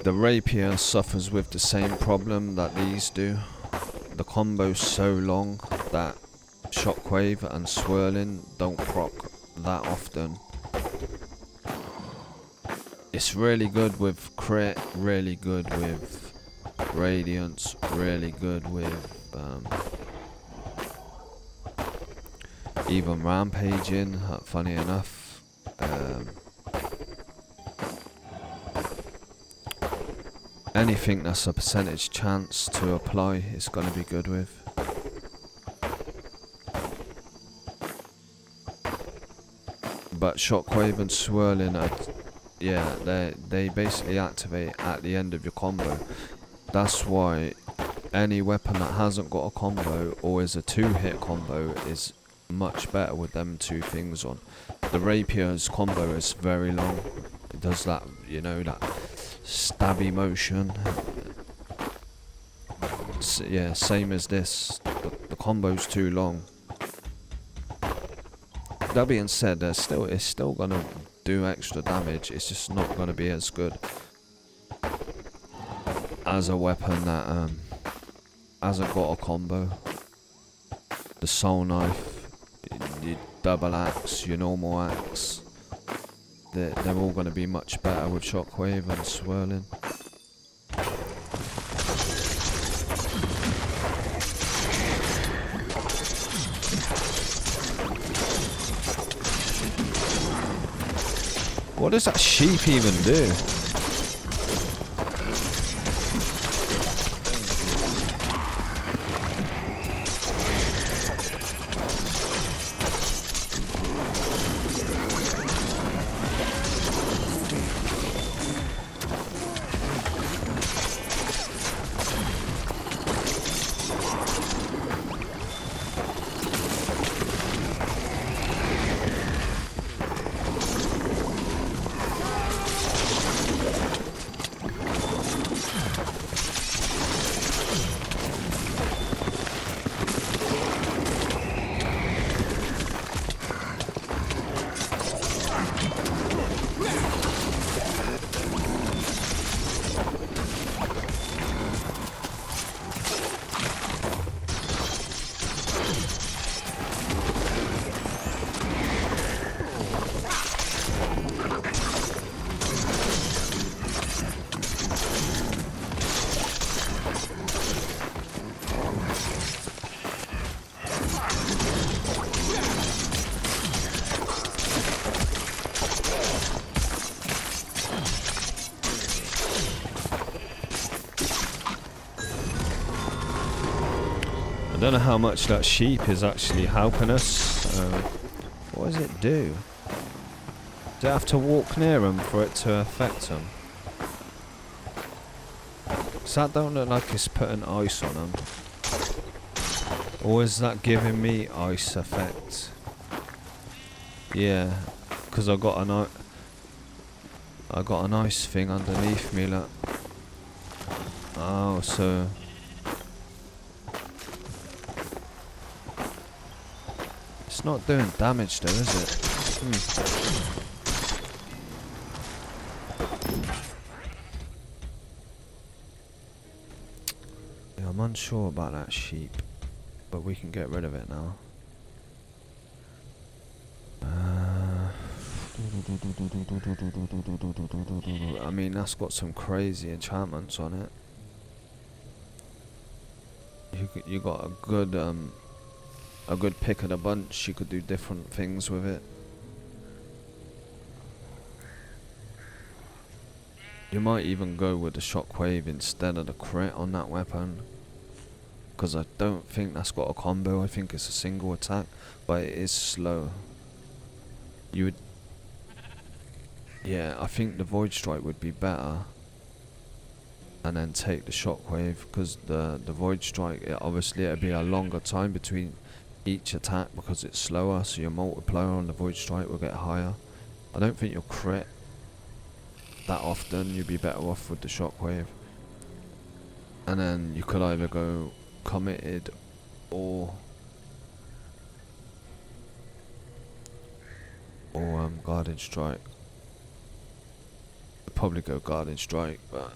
The rapier suffers with the same problem that these do. The combo's so long that shockwave and swirling don't proc that often. It's really good with crit, really good with radiance, really good with even rampaging, funny enough. Anything that's a percentage chance to apply is going to be good with. But shockwave and swirling are, yeah, they basically activate at the end of your combo. That's why any weapon that hasn't got a combo or is a 2-hit combo is much better with them two things on. The rapier's combo is very long. It does that, you know, that stabby motion. Yeah, same as this. The combo's too long. That being said, it's still gonna do extra damage. It's just not gonna be as good as a weapon that hasn't got a combo. The soul knife, your double axe, your normal axe. They're all going to be much better with shockwave and swirling. What does that sheep even do? I don't know how much that sheep is actually helping us. What does it do? Do I have to walk near them for it to affect them? So that don't look like it's putting ice on them. Or is that giving me ice effect? Yeah, because I got an ice thing underneath me. Look. Oh, so. It's not doing damage though, is it? Yeah, I'm unsure about that sheep, but we can get rid of it now. I mean, that's got some crazy enchantments on it. You got a good pick of the bunch. You could do different things with it. You might even go with the shockwave instead of the crit on that weapon, because I don't think that's got a combo. I think it's a single attack, but it is slow. You would, yeah, I think the void strike would be better, and then take the shockwave, because the void strike, obviously it'd be a longer time between each attack because it's slower, so your multiplier on the void strike will get higher. I don't think you'll crit that often. You'd be better off with the shockwave, and then you could either go committed or guarding strike. I'd probably go guarding strike, but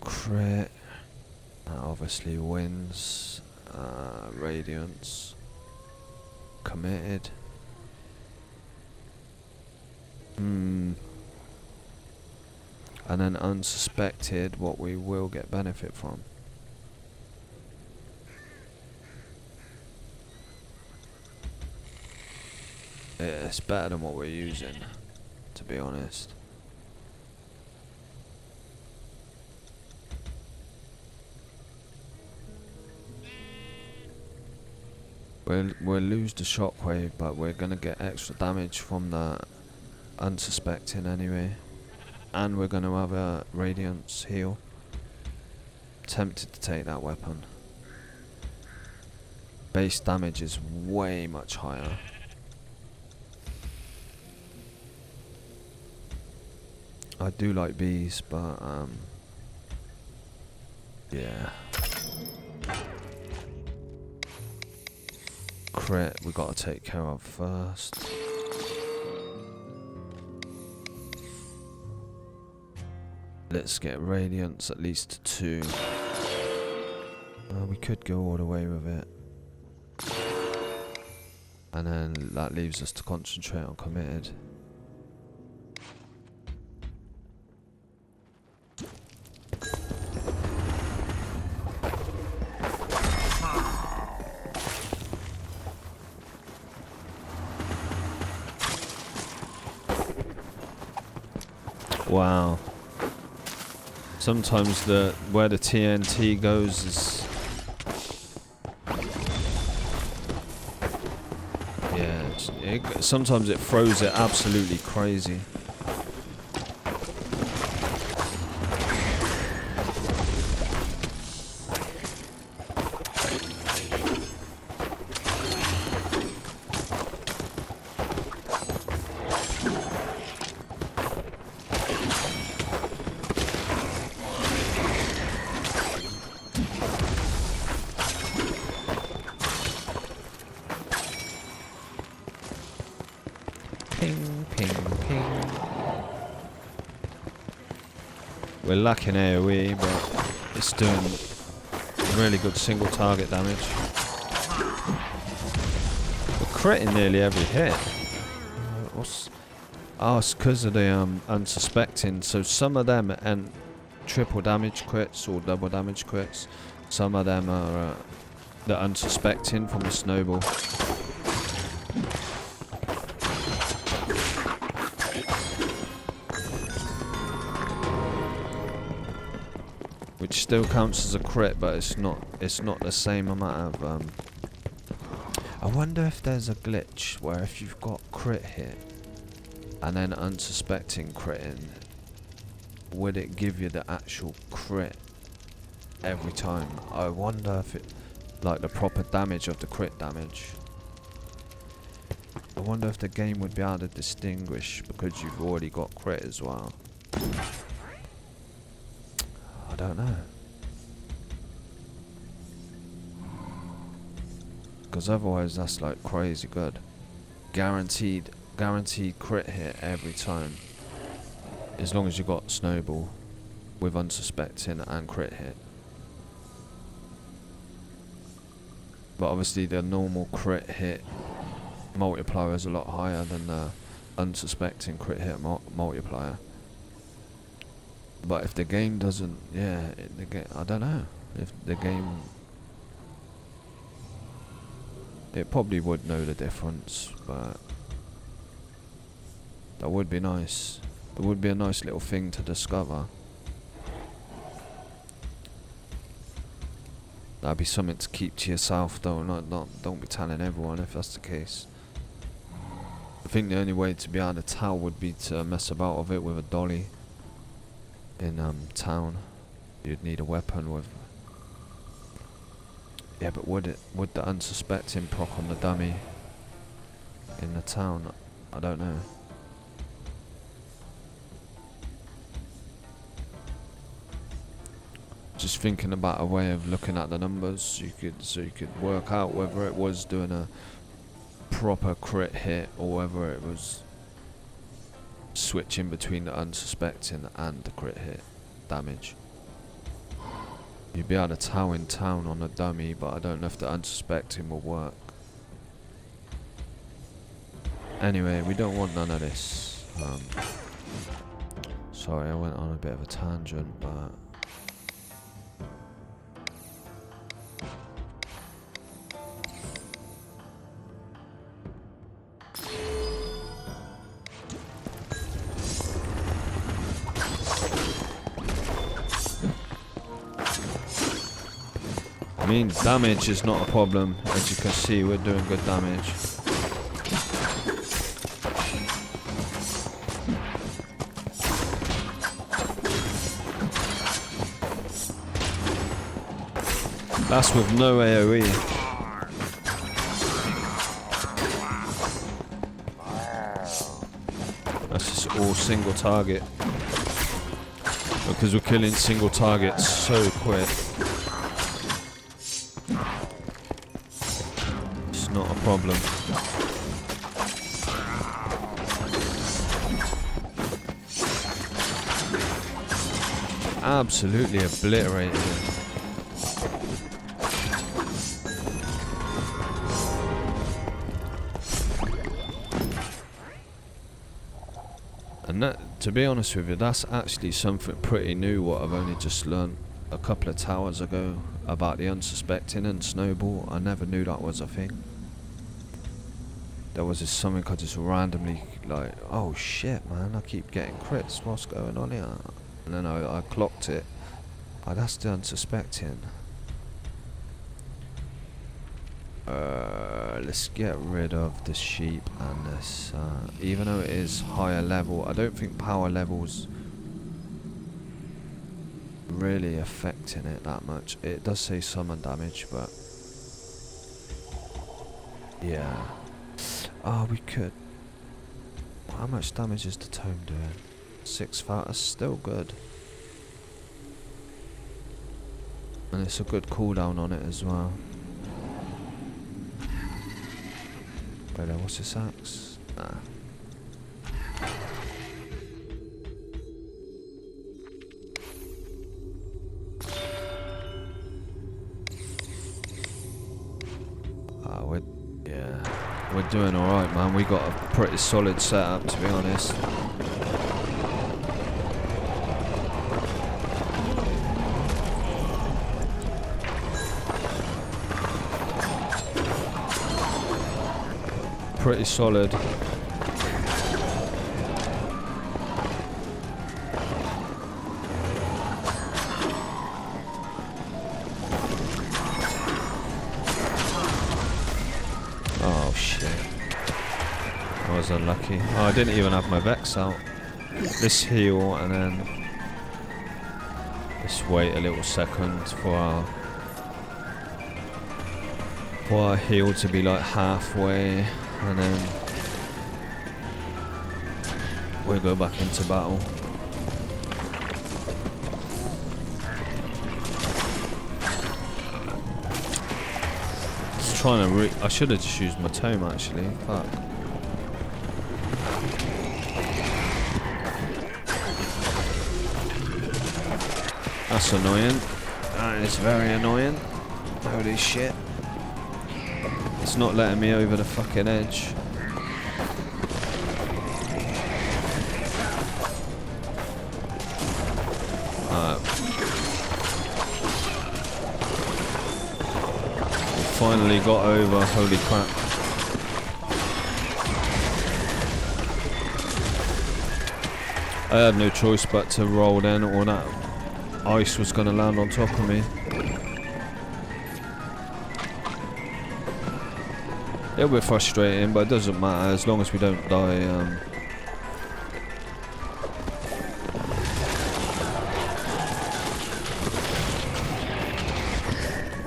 crit. That obviously wins. Radiance. Committed. And then unsuspected, what we will get benefit from. Yeah, it's better than what we're using, to be honest. We'll lose the shockwave, but we're gonna get extra damage from the unsuspecting anyway, and we're gonna have a radiance heal. Tempted to take that weapon. Base damage is way much higher. I do like bees, but yeah. Crit we gotta take care of first. Let's get radiance at least 2. We could go all the way with it, and then that leaves us to concentrate on committed. Wow. Sometimes where the TNT goes is... Yeah, sometimes it throws it absolutely crazy. Ping, ping, ping. We're lacking AoE, but it's doing really good single target damage. We're critting nearly every hit. Oh, it's because of the unsuspecting. So some of them and triple damage crits or double damage crits. Some of them are the unsuspecting from the snowball. Which still counts as a crit, but it's not the same amount of I wonder if there's a glitch where if you've got crit hit and then unsuspecting critting, would it give you the actual crit every time? I wonder if it, like the proper damage of the crit damage. I wonder if the game would be able to distinguish because you've already got crit as well. I don't know. Because otherwise that's like crazy good. Guaranteed crit hit every time. As long as you got snowball with unsuspecting and crit hit. But obviously the normal crit hit multiplier is a lot higher than the unsuspecting crit hit multiplier. But if the game doesn't, I don't know. If the game, it probably would know the difference, but that would be nice. It would be a nice little thing to discover. That'd be something to keep to yourself, though. Don't be telling everyone if that's the case. I think the only way to be able to tell would be to mess about with it with a dolly. In town, you'd need a weapon with. Yeah, but would the unsuspecting proc on the dummy in the town? I don't know. Just thinking about a way of looking at the numbers, you could work out whether it was doing a proper crit hit or whether it was switching between the unsuspecting and the crit hit damage. You'd be able to tell in town on a dummy, but I don't know if the unsuspecting will work. Anyway, we don't want none of this. Sorry, I went on a bit of a tangent, but I mean, damage is not a problem. As you can see, we're doing good damage. That's with no AoE. That's just all single target. Because we're killing single targets so quick. Not a problem. Absolutely obliterated it. And that, to be honest with you, that's actually something pretty new what I've only just learned a couple of towers ago about the unsuspecting and snowball. I never knew that was a thing. there was just something I just randomly like, oh shit man, I keep getting crits, what's going on here? And then I clocked it. Oh, that's the unsuspecting. Let's get rid of the sheep and this. Even though it is higher level, I don't think power levels really affecting it that much. It does say summon damage, but yeah. Oh, we could. How much damage is the tome doing? 6,000. That's still good. And it's a good cooldown on it as well. Wait, what's this axe? Nah. We're doing alright, man. We got a pretty solid setup, to be honest. Pretty solid. Oh shit. I was unlucky. Oh, I didn't even have my Vex out. Let's heal and then let's wait a little second for our heal to be like halfway, and then we'll go back into battle. Just trying to I should have just used my tome actually. Fuck. That's annoying. That is very annoying. Holy shit. It's not letting me over the fucking edge. We finally got over, holy crap. I had no choice but to roll then, or that ice was going to land on top of me. A little bit frustrating, but it doesn't matter as long as we don't die.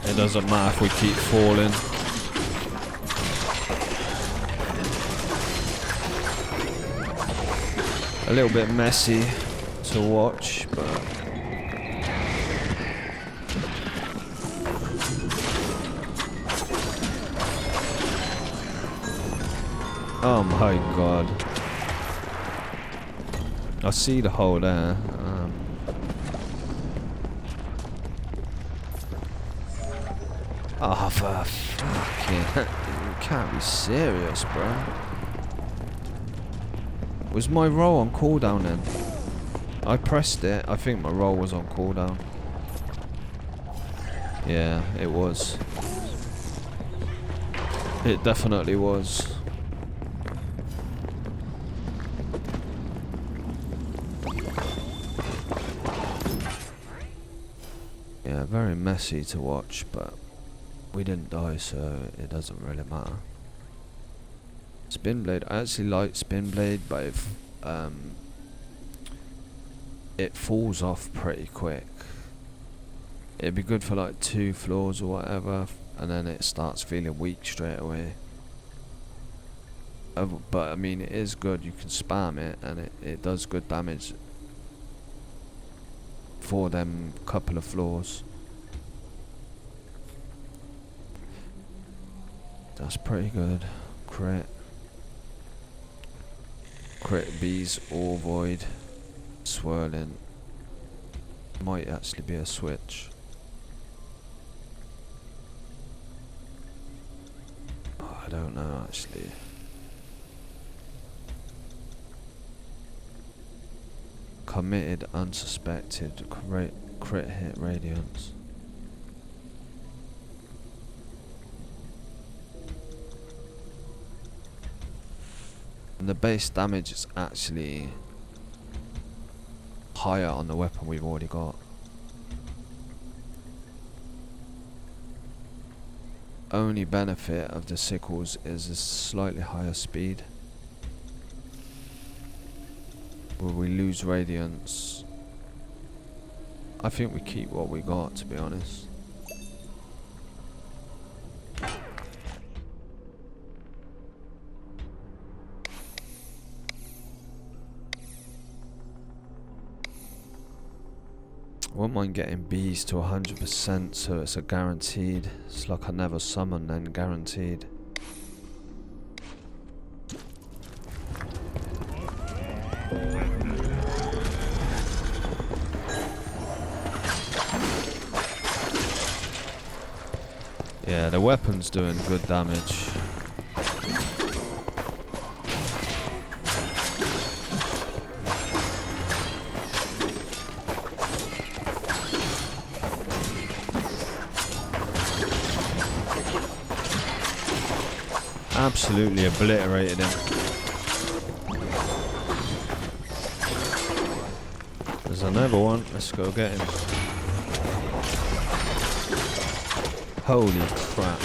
It doesn't matter if we keep falling. A little bit messy to watch, but oh my god. I see the hole there. Oh, for fucking... You can't be serious, bro. Was my roll on cooldown then? I pressed it. I think my roll was on cooldown. Yeah, it was. It definitely was. Yeah, very messy to watch, but we didn't die, so it doesn't really matter. Spin blade, I actually like spin blade, but if it falls off pretty quick. It'd be good for like 2 floors or whatever, and then it starts feeling weak straight away. But I mean, it is good. You can spam it, and it does good damage for them couple of floors. That's pretty good. Crit. Crit bees or void. Swirling. Might actually be a switch. Oh, I don't know actually. Committed, unsuspected, crit hit radiance. And the base damage is actually higher on the weapon we've already got. Only benefit of the sickles is a slightly higher speed. Will we lose radiance? I think we keep what we got, to be honest. Wouldn't mind getting bees to 100% so it's a guaranteed. It's like I never summon then guaranteed. Yeah, the weapon's doing good damage. Absolutely obliterated him. There's another one. Let's go get him. Holy crap.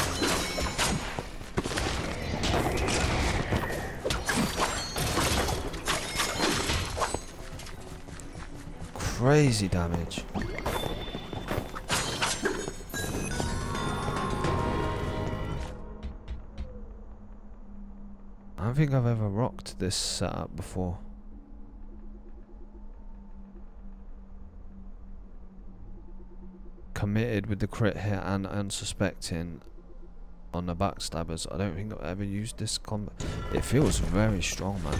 Crazy damage. I don't think I've ever rocked this setup before. Committed with the crit hit and unsuspecting on the backstabbers. I don't think I've ever used this combo. It feels very strong, man.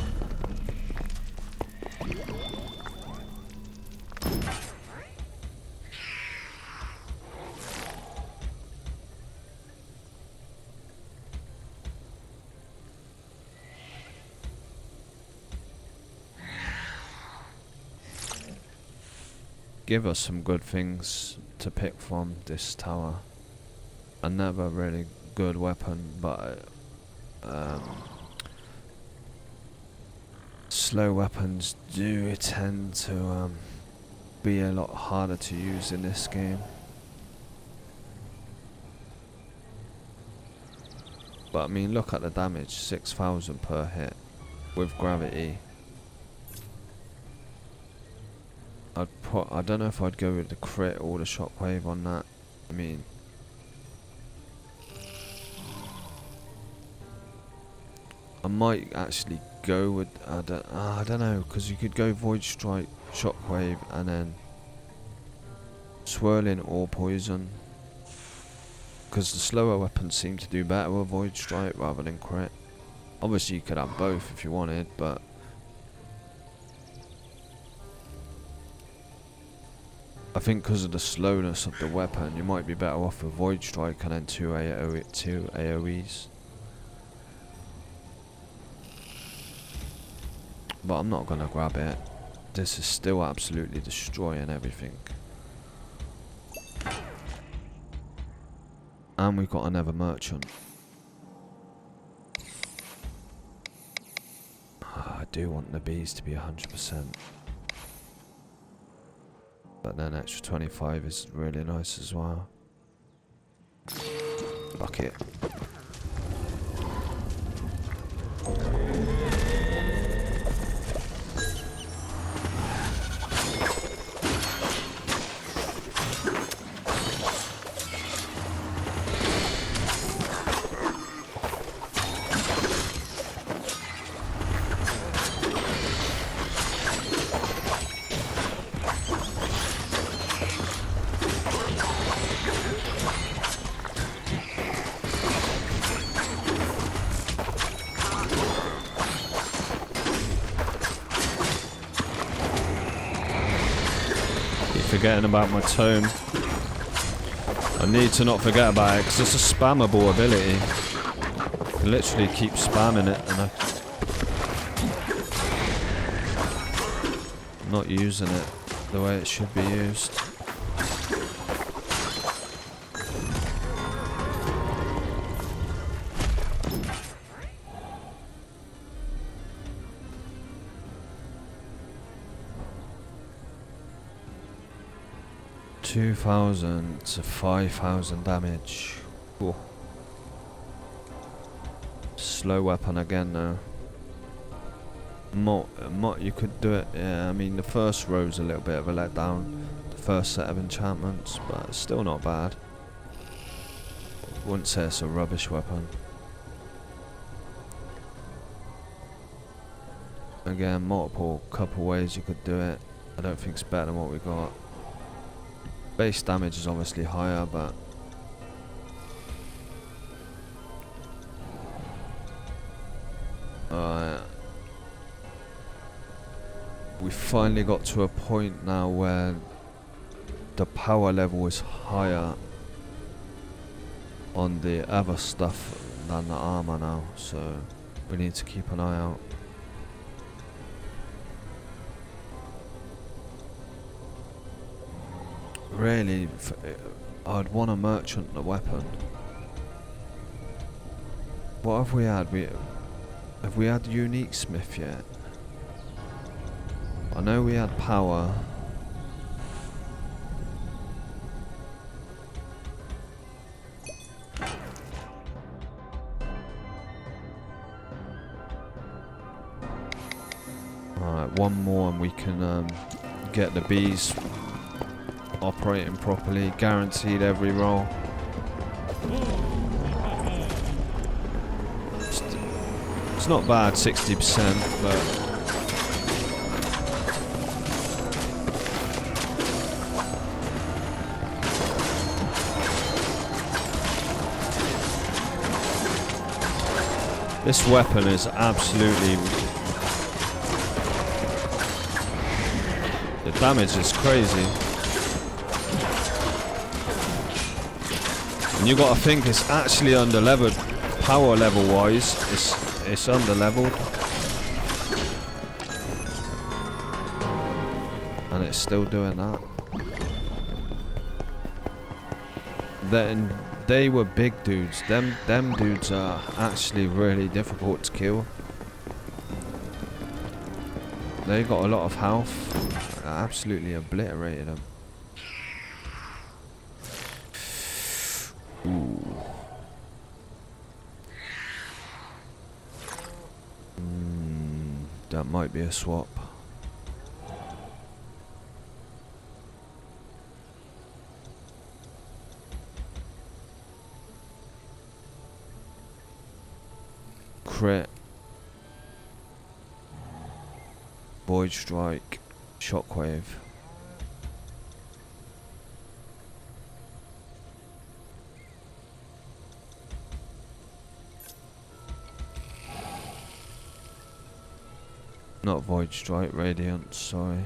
Give us some good things to pick from this tower. Another really good weapon, but slow weapons do tend to be a lot harder to use in this game. But I mean, look at the damage, 6,000 per hit with gravity. I don't know if I'd go with the crit or the shockwave on that. I mean, I might actually go with I don't know, because you could go Void Strike, shockwave, and then swirling or poison. Because the slower weapons seem to do better with Void Strike rather than crit. Obviously, you could have both if you wanted, but I think because of the slowness of the weapon, you might be better off with Void Strike and then two AoEs. But I'm not going to grab it. This is still absolutely destroying everything. And we've got another merchant. I do want the bees to be 100%. But then extra 25 is really nice as well. Bucket. Forgetting about my tome. I need to not forget about it because it's a spammable ability. I can literally keep spamming it and I'm not using it the way it should be used. 2,000 to 5,000 damage. Ooh. Slow weapon again though. Mott, you could do it. Yeah, I mean the first row's a little bit of a letdown. The first set of enchantments, but it's still not bad. Wouldn't say it's a rubbish weapon. Again, multiple couple ways you could do it. I don't think it's better than what we got. Base damage is obviously higher, but we finally got to a point now where the power level is higher on the other stuff than the armor now, so we need to keep an eye out. Really, I'd want to merchant the weapon. What have we had? Have we had unique smith yet? I know we had power. Alright, one more and we can get the bees operating properly, guaranteed every roll. It's not bad, 60%, but this weapon is absolutely, the damage is crazy. And you gotta think it's actually under leveled, power level wise, it's under leveled. And it's still doing that. Then they were big dudes. Them dudes are actually really difficult to kill. They got a lot of health. I absolutely obliterated them. Ooh. That might be a swap. Crit. Void strike. Shockwave. Not void strike, radiance, sorry.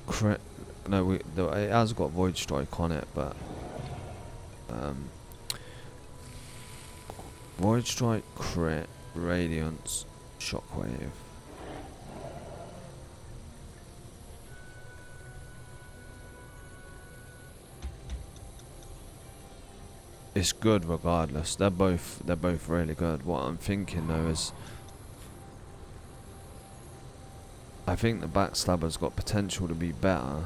Crit. No, it has got void strike on it, but void strike, crit, radiance, shockwave. It's good regardless. They're both really good. What I'm thinking though is, I think the backstabber's got potential to be better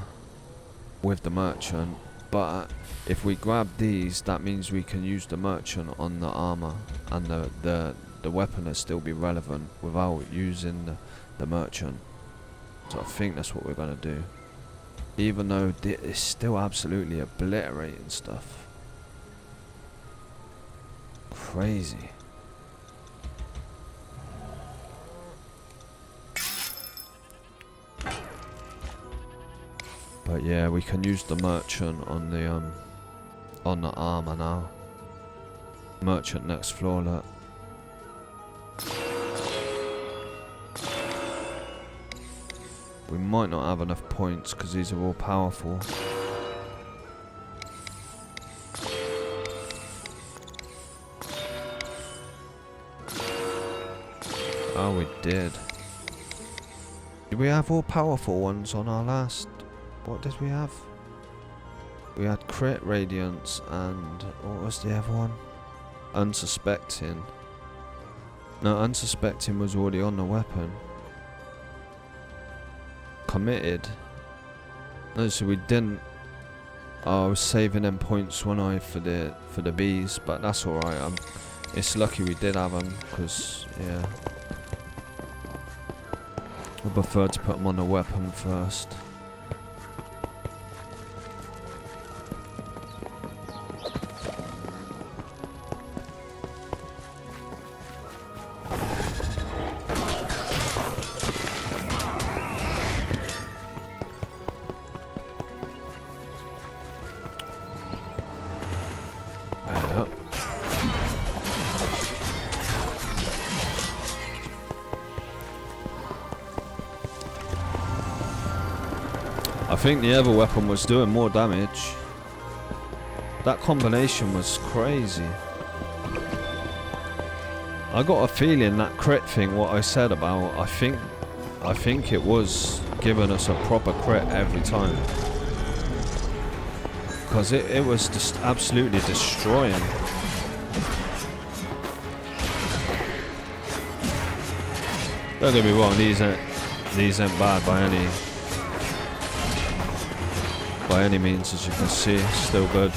with the merchant, but if we grab these, that means we can use the merchant on the armor, and the weapon will still be relevant without using the merchant. So I think that's what we're gonna do, even though it's still absolutely obliterating stuff. Crazy. But yeah, we can use the merchant on the armor now. Merchant next floor, look. We might not have enough points because these are all powerful. Oh, we did. Did we have all powerful ones on our last? What did we have? We had crit, radiance, and what was the other one? Unsuspecting. No, unsuspecting was already on the weapon. Committed. No, so we didn't. I was saving them points one eye for the bees, but that's alright. It's lucky we did have them, because yeah, I prefer to put them on the weapon first. I think the other weapon was doing more damage. That combination was crazy. I got a feeling that crit thing, what I said about, I think it was giving us a proper crit every time. Because it was just absolutely destroying. Don't get me wrong, these ain't bad by any means, as you can see. Still good.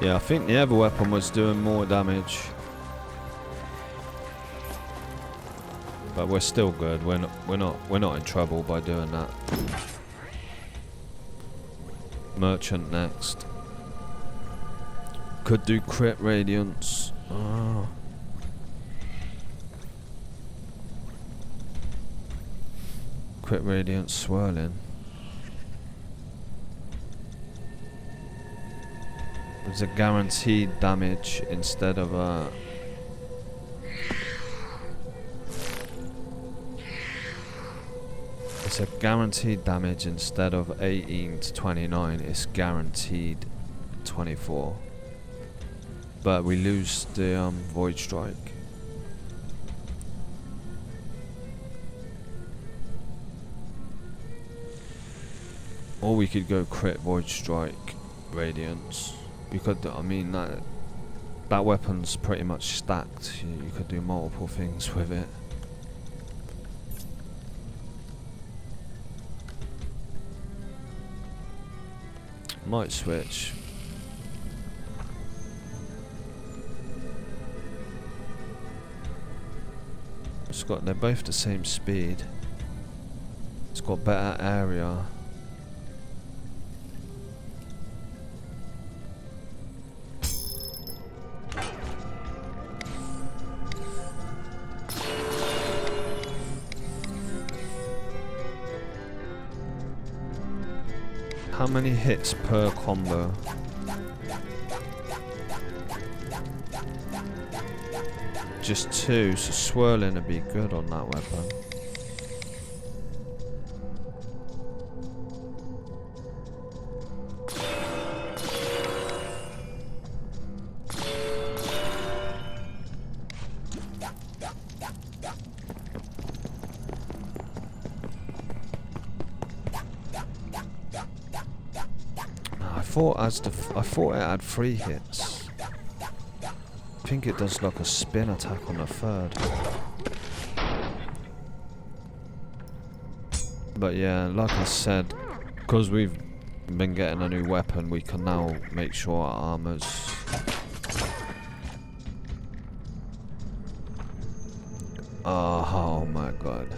Yeah, I think the other weapon was doing more damage. But we're still good. We're not in trouble by doing that. Merchant next. Could do crit radiance. Oh. Crit radiance swirling. It's a guaranteed damage instead of a... It's a guaranteed damage instead of 18 to 29. It's guaranteed 24. But we lose the Void Strike. Or we could go crit Void Strike Radiance. You could, I mean, that weapon's pretty much stacked. You could do multiple things with it. Might switch. They're both the same speed. It's got better area. How many hits per combo? Just 2, so swirling would be good on that weapon. I thought it had 3 hits. I think it does like a spin attack on the 3rd. But yeah, like I said, because we've been getting a new weapon, we can now make sure our armor's... Oh my god.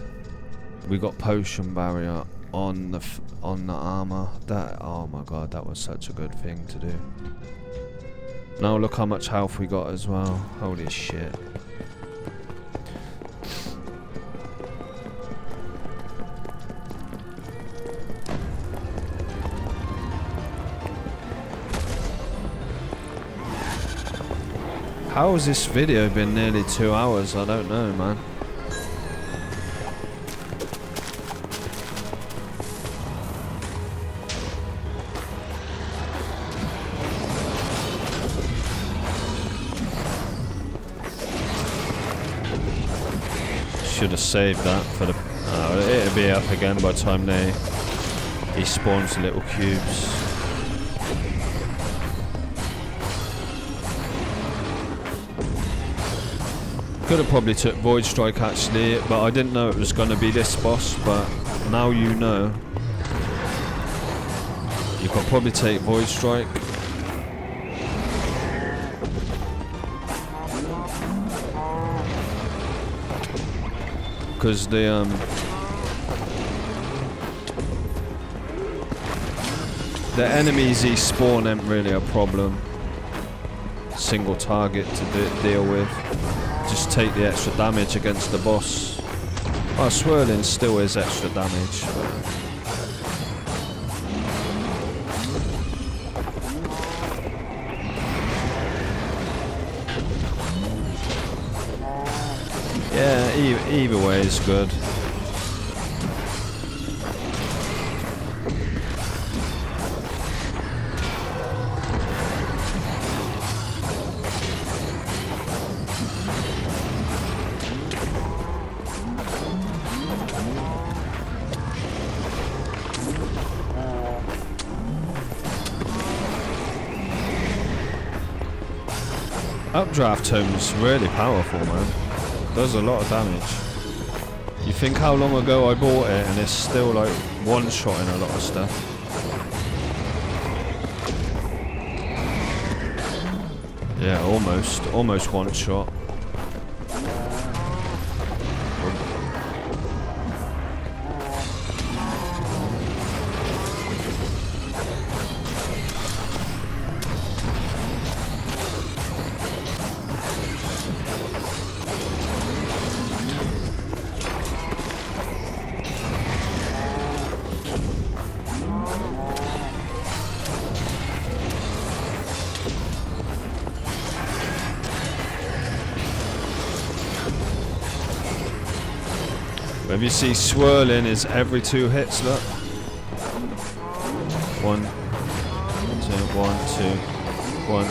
We got potion barrier on the armor. That, oh my god, that was such a good thing to do. Now look how much health we got as well. Holy shit. How has this video been nearly 2 hours? I don't know, man. should have saved that for the... it'll be up again by the time he spawns the little cubes. Could have probably took Void Strike actually, but I didn't know it was going to be this boss, but now you know. You could probably take Void Strike. Because the enemies he spawn ain't really a problem. Single target to deal with. Just take the extra damage against the boss. Oh, swirling still is extra damage. Yeah, either way is good. Updraft Tome's really powerful, man. Does a lot of damage. You think how long ago I bought it and it's still like one-shotting a lot of stuff. Yeah, almost one shot. If you see swirling is every 2 hits, look. 1, 2, 1, 2, 1,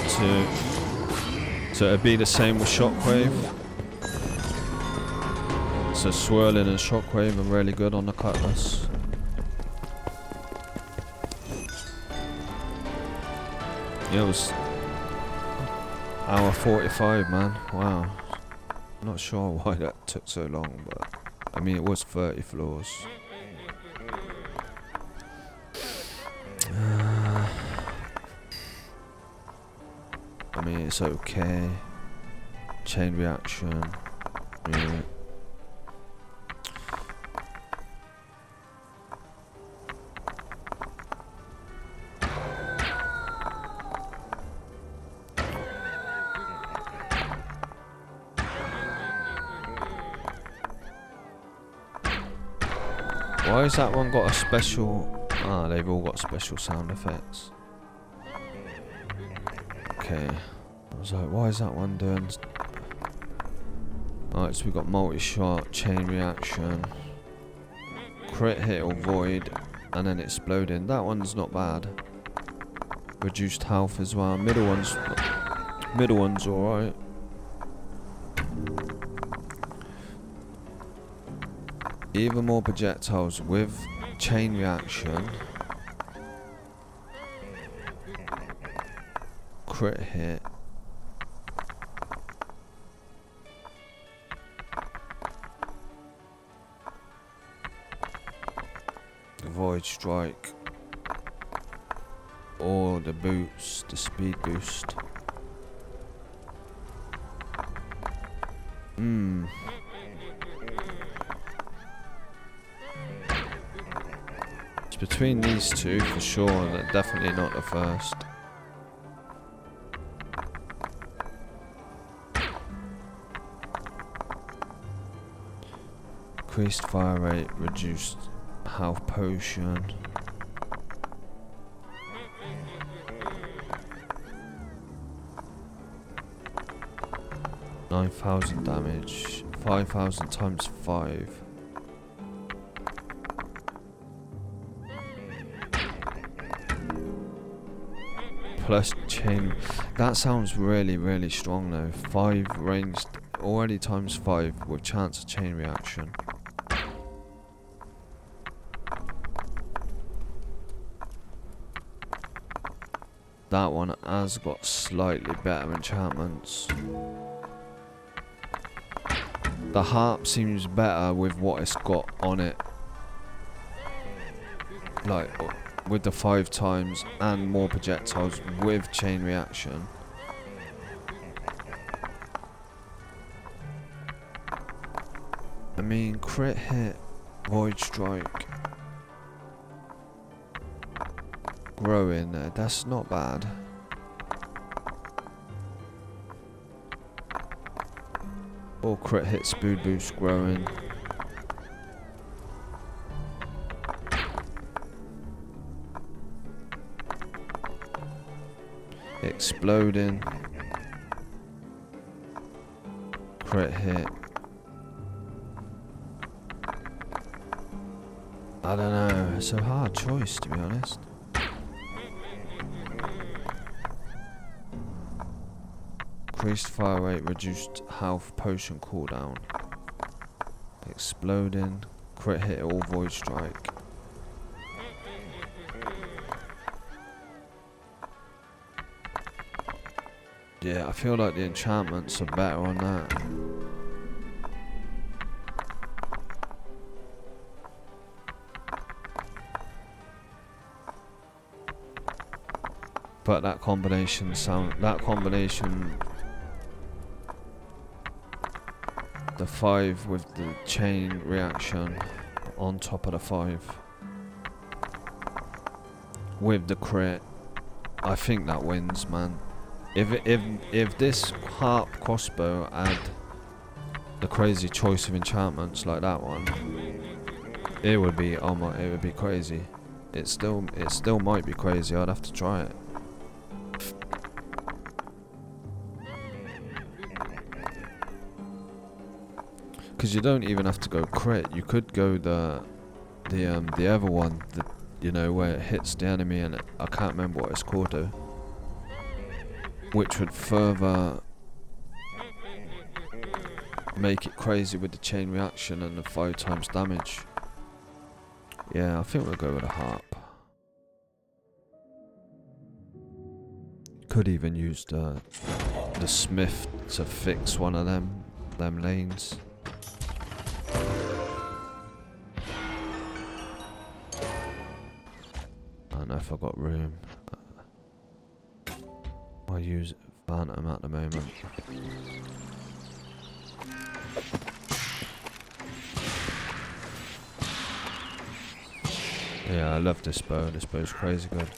2. So it'd be the same with Shockwave. So swirling and Shockwave are really good on the Cutlass. Yeah, it was hour 45, man. Wow. Not sure why that took so long, but I mean, it was 30 floors. I mean, it's okay. Chain reaction. Yeah. Why has that one got a special... Ah, they've all got special sound effects. Okay. I was like, why is that one doing... Alright, so we've got multi-shot, chain reaction, crit hit or void, and then exploding. That one's not bad. Reduced health as well. Middle one's alright. Even more projectiles with chain reaction, crit hit, void strike, or the boost, the speed boost. Between these two for sure, they're definitely not the first. Increased fire rate, reduced health potion. $9,000 damage, 5,000 times 5. Plus chain. That sounds really, really strong though. 5 ranged already times 5 with chance of chain reaction. That one has got slightly better enchantments. The harp seems better with what it's got on it. Like, with the 5 times and more projectiles with chain reaction. I mean, crit hit, void strike, growing there, that's not bad. Or crit hit, speed boost, growing. Exploding. Crit hit. I don't know, it's a hard choice to be honest. Increased fire rate, reduced health potion cooldown. Exploding, crit hit or void strike. Yeah, I feel like the enchantments are better on that. But that combination, the 5 with the chain reaction on top of the 5 with the crit, I think that wins, man. If this harp crossbow had the crazy choice of enchantments like that one, it would be it would be crazy. It still might be crazy. I'd have to try it. Because you don't even have to go crit. You could go the other one, you know, where it hits the enemy, and I can't remember what it's called though. Which would further make it crazy with the chain reaction and the 5 times damage. Yeah, I think we'll go with a harp. Could even use the smith to fix one of them lanes. I don't know if I've got room. I'll use Phantom at the moment. Yeah, I love this bow. This bow's crazy good.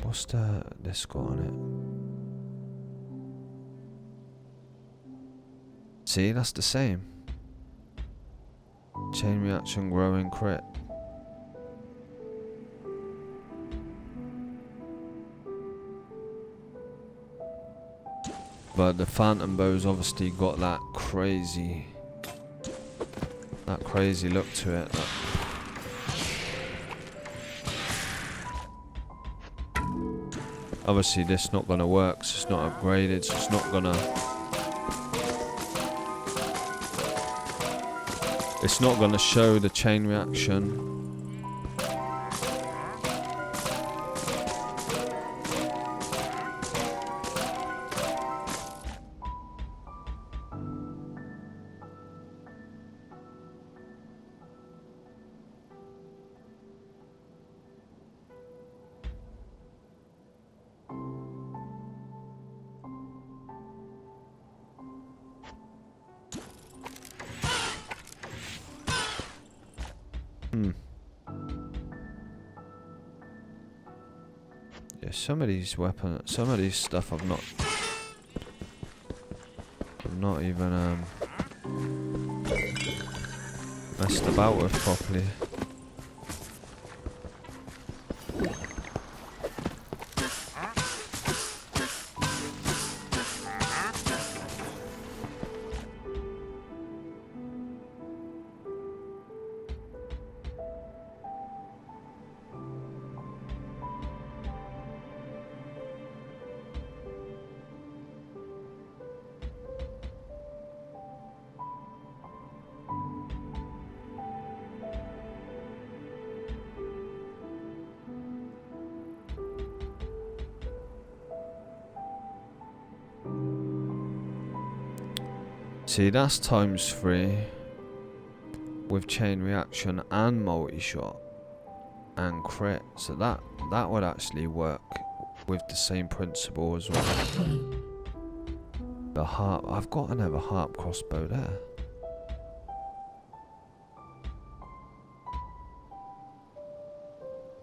What's this got on it? See, that's the same. Chain reaction, growing, crit. But the Phantom bow's obviously got that crazy look to it. Obviously this not gonna work, so it's not upgraded, so it's not gonna show the chain reaction. Yeah, some of these stuff I've not even messed about with properly. See, that's ×3 with chain reaction and multi-shot and crit, so that would actually work with the same principle as well. The harp, I've got another harp crossbow there.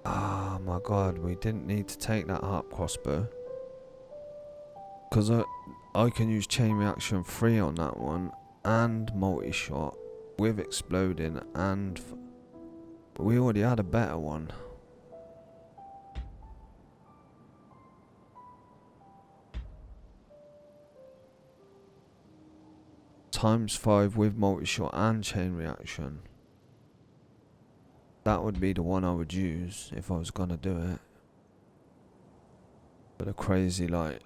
Oh my god, we didn't need to take that harp crossbow, because I can use chain reaction 3 on that one and multi-shot with exploding, and we already had a better one. ×5 with multi-shot and chain reaction. That would be the one I would use if I was gonna do it. But a crazy, like,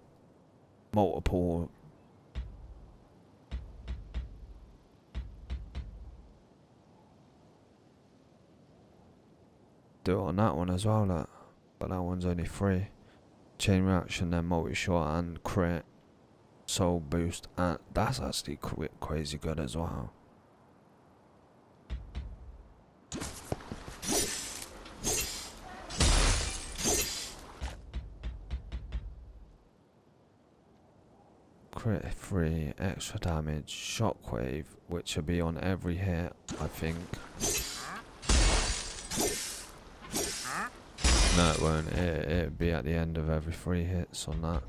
multiple. Do it on that one as well, like, but that one's only 3. Chain reaction, then multi-shot and crit. Soul boost, and that's actually crazy good as well. Crit 3, extra damage, shockwave, which will be on every hit, I think. No, it won't. It'll be at the end of every 3 hits on that.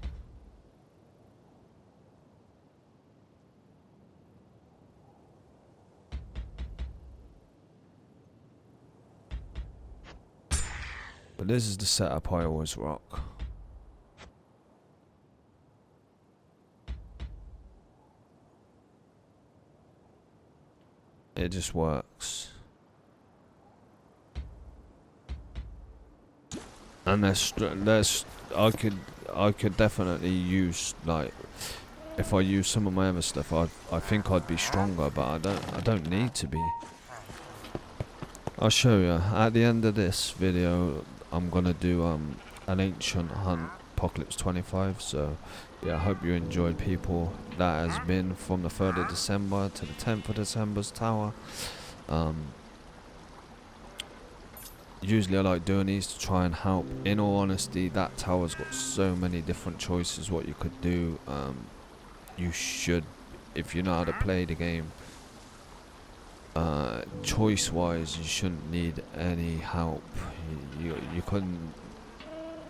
But this is the setup I always rock. It just works. And there's I could definitely use, like, if I use some of my other stuff, I think I'd be stronger, but I don't need to be. I'll show you at the end of this video. I'm gonna do an ancient hunt, Apocalypse 25. So yeah, I hope you enjoyed, people. That has been from the 3rd of December to the 10th of December's tower. Usually I like doing these to try and help. In all honesty, that tower's got so many different choices what you could do. You should, if you know how to play the game, choice wise, you shouldn't need any help. You couldn't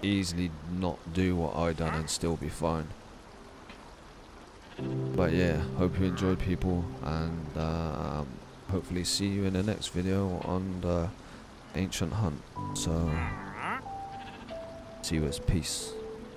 easily not do what I done and still be fine. But yeah, hope you enjoyed, people, and hopefully see you in the next video on the ancient hunt. So see you as peace.